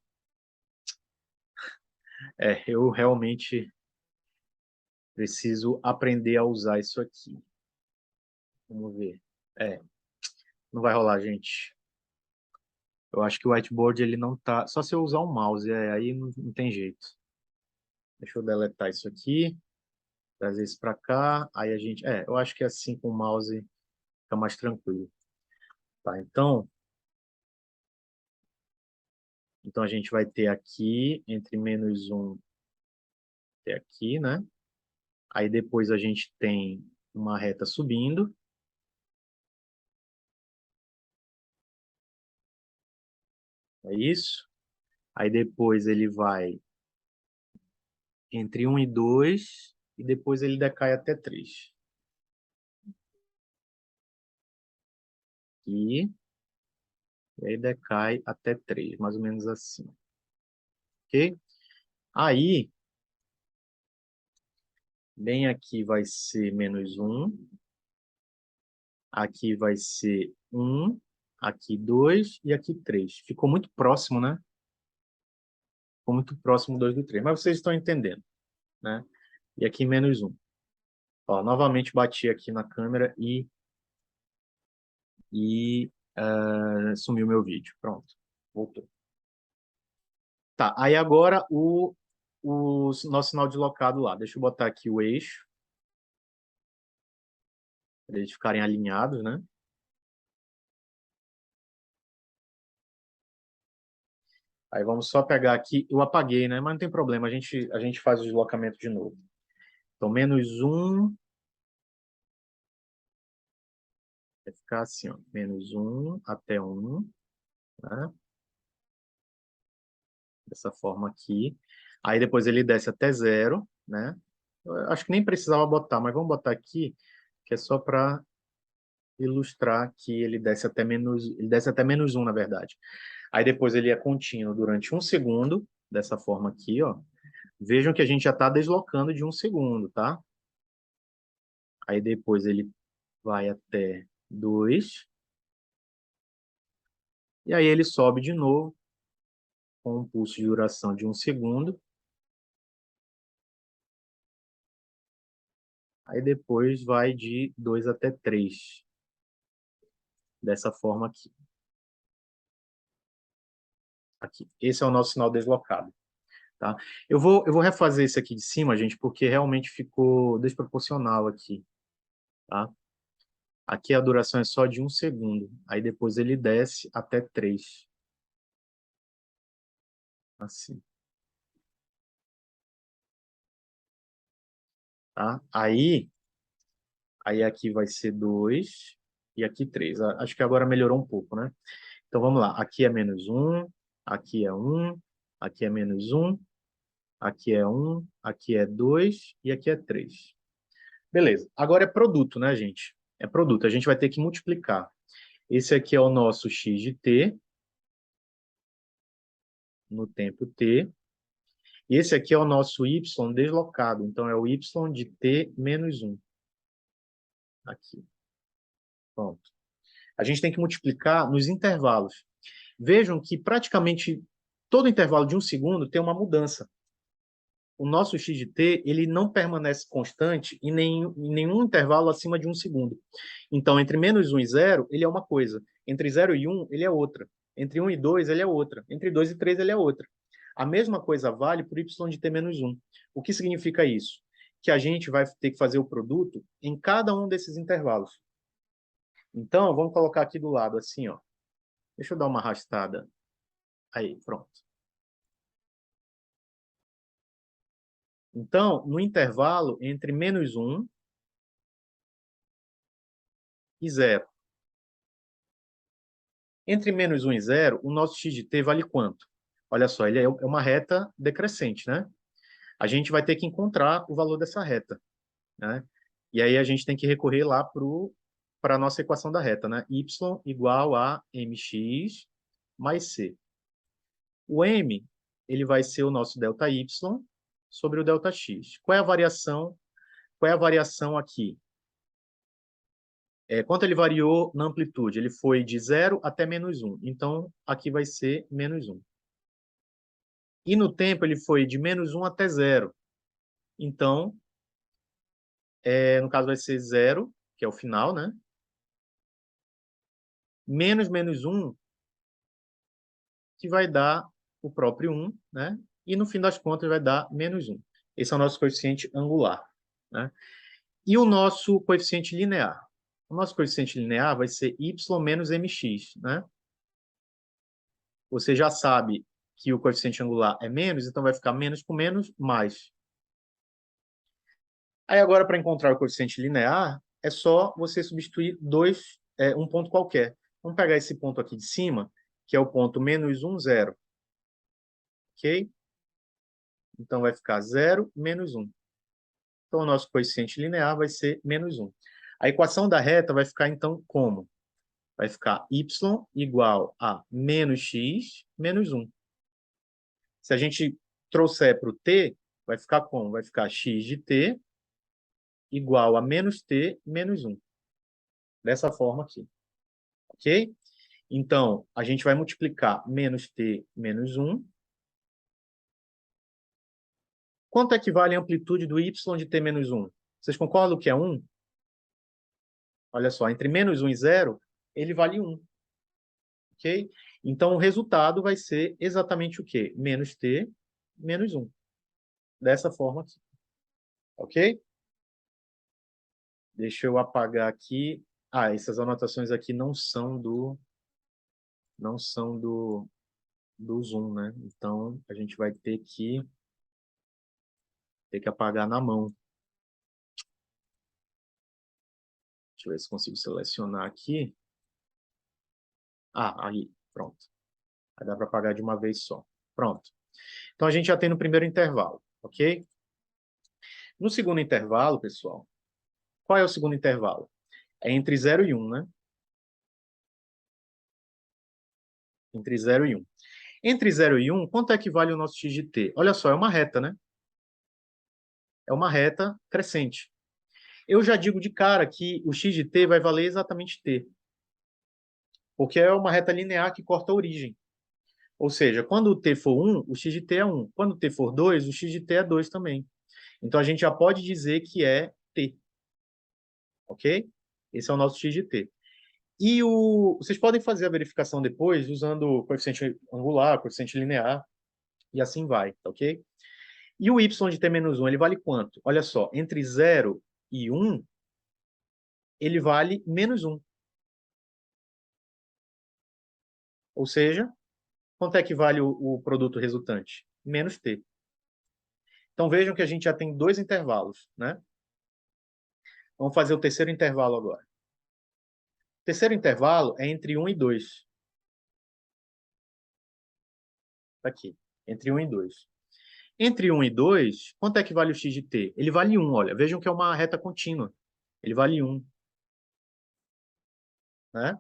Eu realmente preciso aprender a usar isso aqui. Vamos ver. Não vai rolar, gente. Eu acho que o whiteboard ele não tá. Só se eu usar o mouse, aí não tem jeito. Deixa eu deletar isso aqui, trazer isso para cá. Aí a gente. Eu acho que assim com o mouse fica mais tranquilo. Tá, então a gente vai ter aqui entre -1 até aqui, né? Aí depois a gente tem uma reta subindo. É isso. Aí depois ele vai entre 1 e 2 e depois ele decai até 3. E aí decai até 3, mais ou menos assim. Ok? Aí, bem aqui vai ser -1, aqui vai ser 1, aqui 2 e aqui 3. Ficou muito próximo, né? Ficou muito próximo 2 do 3, mas vocês estão entendendo, né? E aqui -1. Ó, novamente bati aqui na câmera e sumiu meu vídeo. Pronto, voltou. Tá, aí agora o nosso sinal deslocado lá. Deixa eu botar aqui o eixo, para eles ficarem alinhados, né? Aí vamos só pegar aqui, eu apaguei, né? Mas não tem problema, a gente faz o deslocamento de novo. Então, -1, vai ficar assim, ó, -1 até 1, né? Dessa forma aqui. Aí depois ele desce até 0, né? Eu acho que nem precisava botar, mas vamos botar aqui, que é só para ilustrar que ele desce até -1, na verdade. Aí depois ele é contínuo durante 1 segundo, dessa forma aqui, ó. Vejam que a gente já está deslocando de 1 segundo, tá? Aí depois ele vai até 2. E aí ele sobe de novo, com um pulso de duração de 1 segundo. Aí depois vai de 2 até 3. Dessa forma aqui. Aqui. Esse é o nosso sinal deslocado. Tá? Eu vou refazer esse aqui de cima, gente, porque realmente ficou desproporcional aqui. Tá? Aqui a duração é só de 1 segundo. Aí depois ele desce até 3. Assim. Tá? Aí aqui vai ser 2 e aqui 3. Acho que agora melhorou um pouco, né? Então vamos lá. Aqui é menos 1, aqui é 1, aqui é menos 1, aqui é 1, aqui é 2 e aqui é 3. Beleza. Agora é produto, né, gente? É produto. A gente vai ter que multiplicar. Esse aqui é o nosso x de t, no tempo t. E esse aqui é o nosso y deslocado. Então, é o y de t menos 1. Aqui. Pronto. A gente tem que multiplicar nos intervalos. Vejam que praticamente todo intervalo de 1 segundo tem uma mudança. O nosso x de t ele não permanece constante em nenhum intervalo acima de 1 segundo. Então, entre menos 1 e 0, ele é uma coisa. Entre 0 e 1, ele é outra. Entre 1 e 2, ele é outra. Entre 2 e 3, ele é outra. A mesma coisa vale para o y de t menos 1. O que significa isso? Que a gente vai ter que fazer o produto em cada um desses intervalos. Então, vamos colocar aqui do lado, assim, ó. Deixa eu dar uma arrastada. Aí, pronto. Então, no intervalo entre menos 1 e 0. Entre menos 1 e 0, o nosso x de t vale quanto? Olha só, ele é uma reta decrescente, né? A gente vai ter que encontrar o valor dessa reta, né? E aí a gente tem que recorrer lá para a nossa equação da reta, né? Y igual a mx mais c. O m, ele vai ser o nosso ΔY sobre o ΔX. Qual é a variação? Qual é a variação aqui? Quanto ele variou na amplitude? Ele foi de 0 até menos 1. Então, aqui vai ser menos 1. E no tempo ele foi de menos 1 até 0. Então, no caso vai ser 0, que é o final, né? Menos 1, que vai dar o próprio 1, né? E no fim das contas vai dar menos 1. Esse é o nosso coeficiente angular, né? E o nosso coeficiente linear? O nosso coeficiente linear vai ser y menos mx, né? Você já sabe que o coeficiente angular é menos, então vai ficar menos com menos, mais. Aí agora, para encontrar o coeficiente linear, é só você substituir um ponto qualquer. Vamos pegar esse ponto aqui de cima, que é o ponto menos 1, 0. Ok? Então, vai ficar 0, menos 1. Então, o nosso coeficiente linear vai ser menos 1. A equação da reta vai ficar, então, como? Vai ficar y igual a menos x menos 1. Se a gente trouxer para o t, vai ficar como? Vai ficar x de t igual a menos t menos 1. Dessa forma aqui. Ok? Então, a gente vai multiplicar menos t menos 1. Quanto equivale a amplitude do y de t menos 1? Vocês concordam que é 1? Olha só, entre menos 1 e 0, ele vale 1. Ok? Então, o resultado vai ser exatamente o quê? Menos t menos 1. Dessa forma aqui. Ok? Deixa eu apagar aqui. Essas anotações aqui não são do Zoom, né? Então, a gente vai ter que apagar na mão. Deixa eu ver se consigo selecionar aqui. Aí, pronto. Aí dá para apagar de uma vez só. Pronto. Então, a gente já tem no primeiro intervalo, ok? No segundo intervalo, pessoal, qual é o segundo intervalo? É entre 0 e 1, né? Entre 0 e 1. Entre 0 e 1, quanto é que vale o nosso x de t? Olha só, é uma reta, né? É uma reta crescente. Eu já digo de cara que o x de t vai valer exatamente t, porque é uma reta linear que corta a origem. Ou seja, quando o t for 1, o x de t é 1. Quando o t for 2, o x de t é 2 também. Então, a gente já pode dizer que é t. ok? Esse é o nosso x de t. E vocês podem fazer a verificação depois usando o coeficiente angular, coeficiente linear, e assim vai, tá ok? E o y de t menos 1, ele vale quanto? Olha só, entre 0 e 1, ele vale menos 1. Ou seja, quanto é que vale o produto resultante? Menos t. Então vejam que a gente já tem dois intervalos, né? Vamos fazer o terceiro intervalo agora. O terceiro intervalo é entre 1 e 2. Tá aqui, entre 1 e 2. Entre 1 e 2, quanto é que vale o x de t? Ele vale 1, olha. Vejam que é uma reta contínua. Ele vale 1, né?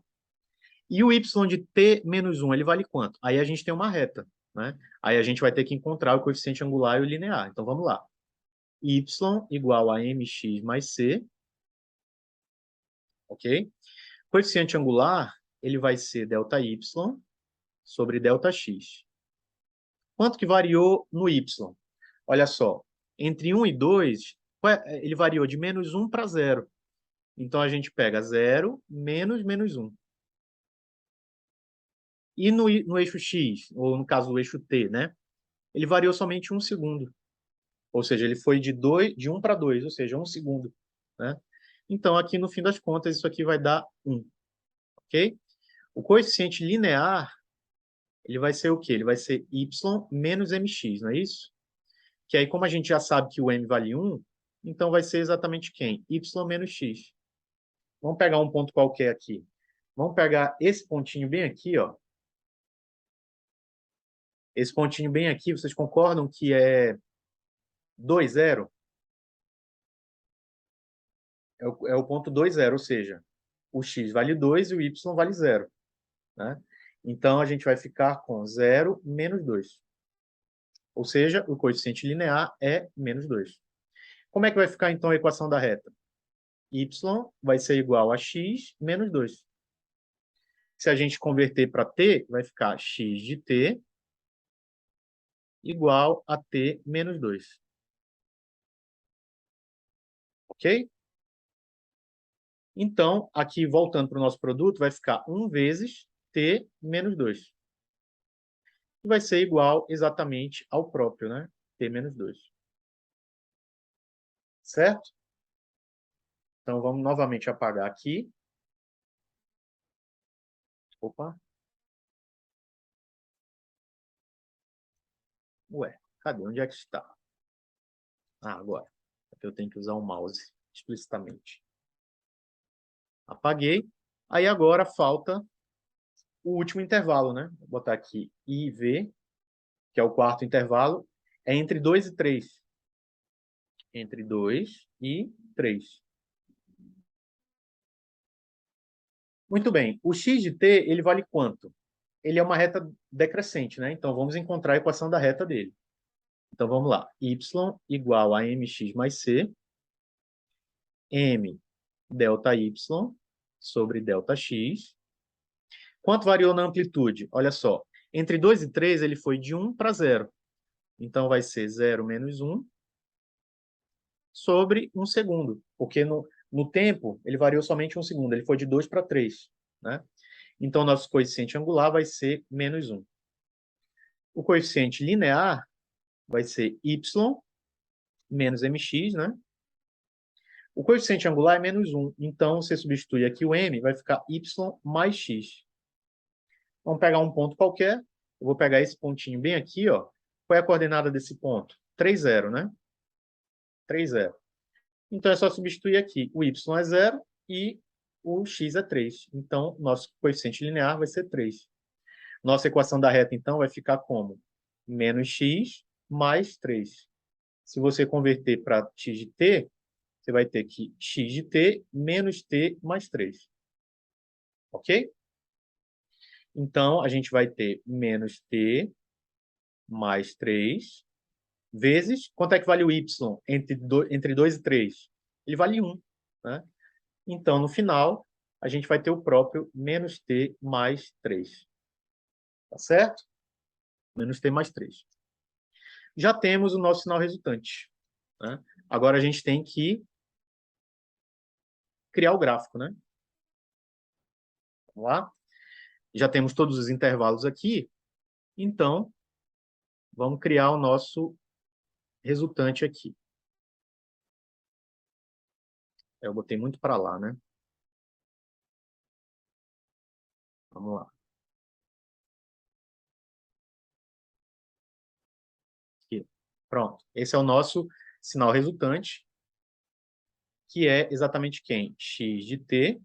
E o y de t menos 1, ele vale quanto? Aí a gente tem uma reta, né? Aí a gente vai ter que encontrar o coeficiente angular e o linear. Então vamos lá. Y igual a mx mais c, ok? Coeficiente angular, ele vai ser ΔY sobre ΔX. Quanto que variou no y? Olha só, entre 1 e 2, ele variou de menos 1 para 0. Então, a gente pega 0 menos menos 1. E no eixo x, ou no caso do eixo t, né? Ele variou somente 1 segundo. Ou seja, ele foi de 1 para 2, ou seja, 1 segundo, né? Então, aqui no fim das contas, isso aqui vai dar 1, ok? O coeficiente linear, ele vai ser o quê? Ele vai ser y menos mx, não é isso? Que aí, como a gente já sabe que o m vale 1, então vai ser exatamente quem? Y menos x. Vamos pegar um ponto qualquer aqui. Vamos pegar esse pontinho bem aqui, ó. Esse pontinho bem aqui, vocês concordam que é 2, 0? É o ponto 2, 0, ou seja, o x vale 2 e o y vale 0, né? Então, a gente vai ficar com 0 menos 2. Ou seja, o coeficiente linear é menos 2. Como é que vai ficar, então, a equação da reta? Y vai ser igual a x menos 2. Se a gente converter para t, vai ficar x de t igual a t menos 2. Ok? Então, aqui, voltando para o nosso produto, vai ficar 1 vezes t menos 2. Que vai ser igual exatamente ao próprio, né? T menos 2. Certo? Então, vamos novamente apagar aqui. Opa. Ué, cadê? Onde é que está? Ah, agora. Aqui eu tenho que usar o mouse explicitamente. Apaguei. Aí agora falta o último intervalo, né? Vou botar aqui IV, que é o quarto intervalo, é entre 2 e 3. Entre 2 e 3. Muito bem. O x de t, ele vale quanto? Ele é uma reta decrescente, né? Então, vamos encontrar a equação da reta dele. Então, vamos lá. Y igual a mx mais c, m ΔY sobre ΔX. Quanto variou na amplitude? Olha só. Entre 2 e 3, ele foi de 1 para 0. Então, vai ser 0 menos 1 sobre 1 segundo. Porque no tempo, ele variou somente 1 segundo. Ele foi de 2 para 3, né? Então, nosso coeficiente angular vai ser menos 1. O coeficiente linear vai ser y menos mx, né? O coeficiente angular é menos 1. Então, você substitui aqui o m, vai ficar y mais x. Vamos pegar um ponto qualquer. Eu vou pegar esse pontinho bem aqui, ó. Qual é a coordenada desse ponto? 3, 0, né? 3, 0. Então, é só substituir aqui. O y é 0 e o x é 3. Então, nosso coeficiente linear vai ser 3. Nossa equação da reta, então, vai ficar como? Menos x mais 3. Se você converter para x de t, você vai ter que x de t menos t mais 3. Ok? Então, a gente vai ter menos t mais 3 vezes... Quanto é que vale o y entre 2 e 3? Ele vale 1, né? Então, no final, a gente vai ter o próprio menos t mais 3. Tá certo? Menos t mais 3. Já temos o nosso sinal resultante, né? Agora a gente tem que criar o gráfico, né? Vamos lá? Já temos todos os intervalos aqui, então vamos criar o nosso resultante aqui. Eu botei muito para lá, né? Vamos lá. Aqui. Pronto. Esse é o nosso sinal resultante, que é exatamente quem? X de t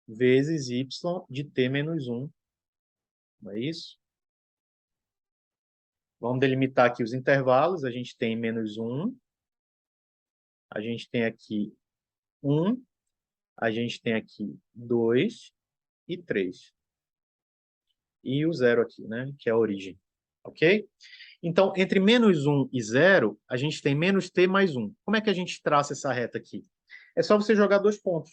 vezes y de t menos 1. Não é isso? Vamos delimitar aqui os intervalos. A gente tem menos 1, a gente tem aqui 1, a gente tem aqui 2 e 3. E o zero aqui, né? Que é a origem. Ok? Então, entre menos 1 e 0, a gente tem menos t mais 1. Como é que a gente traça essa reta aqui? É só você jogar dois pontos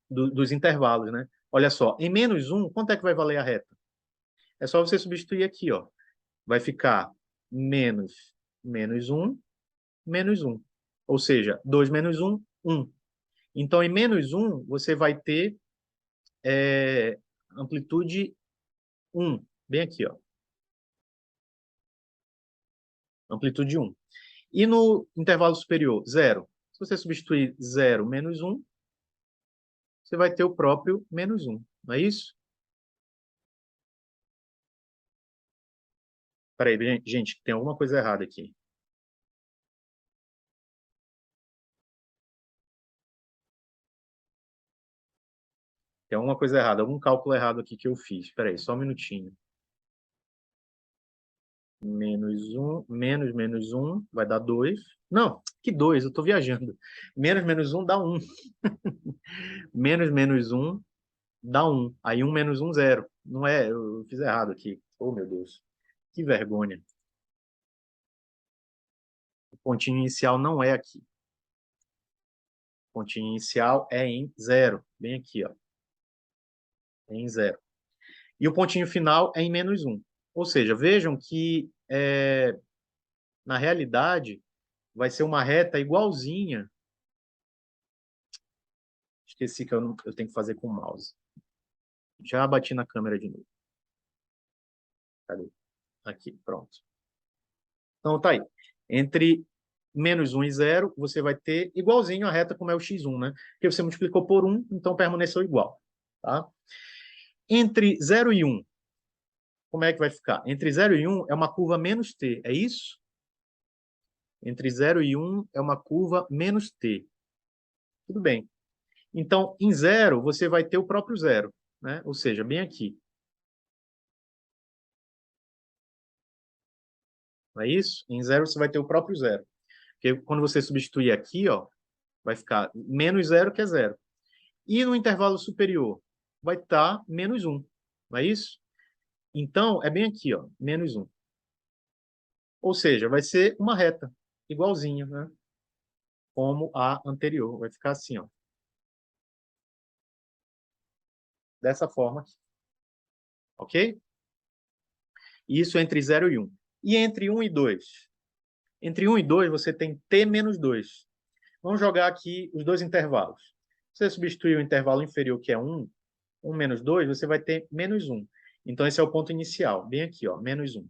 dos intervalos, né? Olha só, em menos 1, quanto é que vai valer a reta? É só você substituir aqui, ó. Vai ficar menos 1, menos 1. Ou seja, 2 menos 1, 1. Então, em menos 1, você vai ter amplitude 1. Bem aqui, ó. Amplitude 1. E no intervalo superior, 0. Se você substituir 0 menos 1, você vai ter o próprio menos 1. Não é isso? Espera aí, gente, tem alguma coisa errada aqui. Tem alguma coisa errada, algum cálculo errado aqui que eu fiz. Espera aí, só um minutinho. Menos 1, menos 1 vai dar 2. Não, que 2? Eu estou viajando. Menos 1 dá 1. Menos 1 dá 1. Aí 1 menos 1, 0. Não é, eu fiz errado aqui. Oh, meu Deus. Que vergonha. O pontinho inicial não é aqui. O pontinho inicial é em 0. Bem aqui, ó. É em 0. E o pontinho final é em menos 1. Ou seja, vejam que, na realidade, vai ser uma reta igualzinha. Esqueci que eu tenho que fazer com o mouse. Já bati na câmera de novo. Cadê? Aqui, pronto. Então, tá aí. Entre menos 1 e 0, você vai ter igualzinho a reta como é o x1, né? Porque você multiplicou por 1, então permaneceu igual. Tá? Entre 0 e 1, como é que vai ficar? Entre 0 e 1 é uma curva menos t, é isso? Entre 0 e 1 é uma curva menos t. Tudo bem. Então, em 0, você vai ter o próprio zero, né? Ou seja, bem aqui. Não é isso? Em 0 você vai ter o próprio zero. Porque quando você substituir aqui, ó, vai ficar menos 0, que é 0. E no intervalo superior vai estar menos 1. Não é isso? Então, é bem aqui, ó, menos 1. Ou seja, vai ser uma reta, igualzinha, né? Como a anterior. Vai ficar assim, ó. Dessa forma aqui. Ok? Isso entre 0 e 1. E entre 1 e 2? Entre 1 e 2, você tem t menos 2. Vamos jogar aqui os dois intervalos. Se você substituir o intervalo inferior, que é 1, 1 menos 2, você vai ter menos 1. Então, esse é o ponto inicial, bem aqui, ó, menos 1.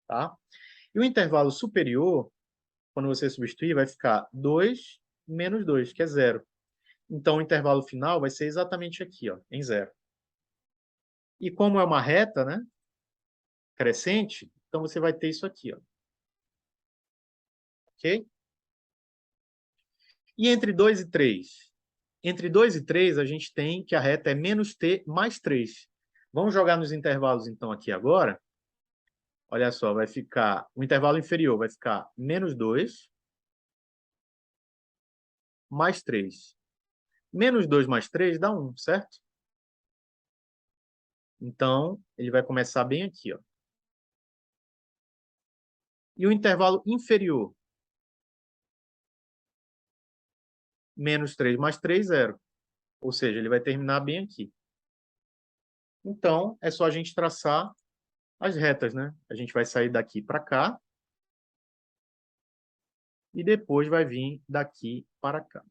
Tá? E o intervalo superior, quando você substituir, vai ficar 2 menos 2, que é 0. Então, o intervalo final vai ser exatamente aqui, ó, em 0. E como é uma reta, né, crescente, então você vai ter isso aqui, ó. Ok? E entre 2 e 3? Entre 2 e 3, a gente tem que a reta é menos t mais 3. Vamos jogar nos intervalos, então, aqui agora. Olha só, vai ficar... O intervalo inferior vai ficar menos 2 mais 3. Menos 2 mais 3 dá 1, certo? Então, ele vai começar bem aqui, ó. E o intervalo inferior? Menos 3 mais 3, 0. Ou seja, ele vai terminar bem aqui. Então, é só a gente traçar as retas, né? A gente vai sair daqui para cá e depois vai vir daqui para cá.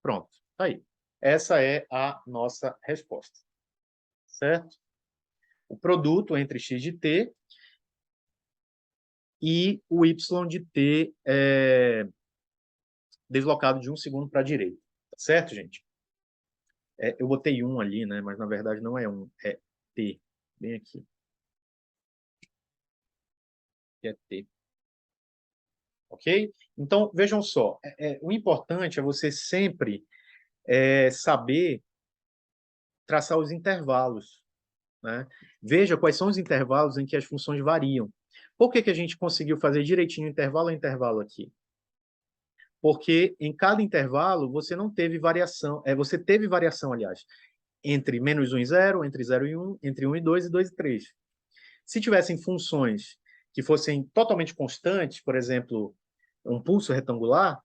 Pronto, tá aí. Essa é a nossa resposta, certo? O produto entre x de t e o y de t deslocado de 1 segundo para a direita. Tá certo, gente? Eu botei 1 ali, né? Mas na verdade não é 1, é t. Bem aqui. Que é t. Ok? Então, vejam só. O importante é você sempre saber traçar os intervalos, né? Veja quais são os intervalos em que as funções variam. Por que a gente conseguiu fazer direitinho intervalo a intervalo aqui? Porque em cada intervalo você não teve variação, você teve variação, aliás, entre -1 e 0, entre 0 e 1, entre 1 e 2 e 2 e 3. Se tivessem funções que fossem totalmente constantes, por exemplo, um pulso retangular,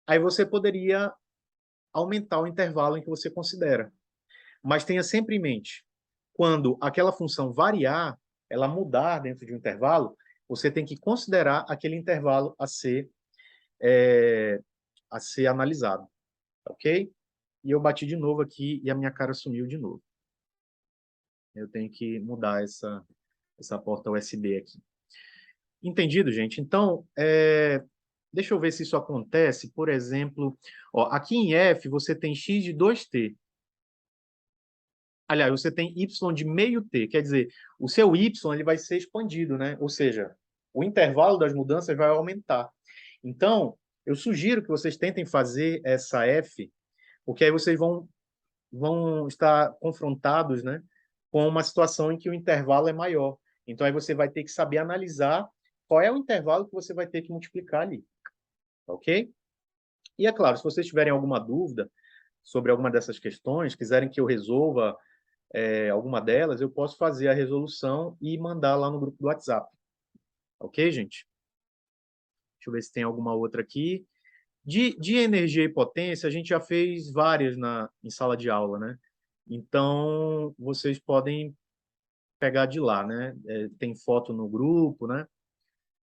aí você poderia aumentar o intervalo em que você considera. Mas tenha sempre em mente, quando aquela função variar, ela mudar dentro de um intervalo, você tem que considerar aquele intervalo a ser analisado, ok? E eu bati de novo aqui e a minha cara sumiu de novo. Eu tenho que mudar essa porta USB aqui. Entendido, gente? Então, deixa eu ver se isso acontece. Por exemplo, ó, aqui em F você tem x de 2t. Aliás, você tem y de meio t. Quer dizer, o seu y ele vai ser expandido, né? Ou seja, o intervalo das mudanças vai aumentar. Então, eu sugiro que vocês tentem fazer essa F, porque aí vocês vão estar confrontados, né, com uma situação em que o intervalo é maior. Então, aí você vai ter que saber analisar qual é o intervalo que você vai ter que multiplicar ali, ok? E é claro, se vocês tiverem alguma dúvida sobre alguma dessas questões, quiserem que eu resolva alguma delas, eu posso fazer a resolução e mandar lá no grupo do WhatsApp. Ok, gente? Deixa eu ver se tem alguma outra aqui. De energia e potência, a gente já fez várias em sala de aula, né? Então, vocês podem pegar de lá, né? Tem foto no grupo, né?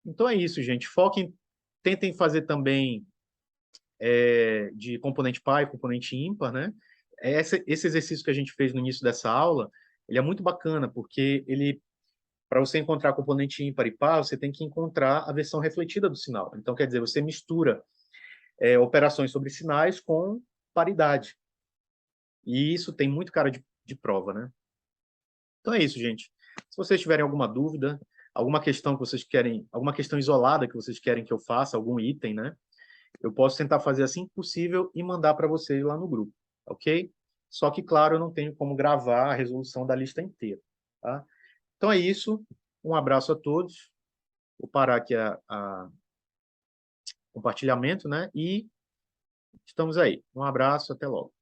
Então é isso, gente. Foquem, tentem fazer também de componente par e componente ímpar, né? Esse exercício que a gente fez no início dessa aula, ele é muito bacana, porque para você encontrar componente ímpar e par, você tem que encontrar a versão refletida do sinal. Então, quer dizer, você mistura operações sobre sinais com paridade. E isso tem muito cara de prova, né? Então é isso, gente. Se vocês tiverem alguma dúvida, alguma questão que vocês querem, alguma questão isolada que vocês querem que eu faça, algum item, né? Eu posso tentar fazer assim que possível e mandar para vocês lá no grupo, ok? Só que, claro, eu não tenho como gravar a resolução da lista inteira, tá? Então é isso. Um abraço a todos. Vou parar aqui a compartilhamento, né? E estamos aí. Um abraço, até logo.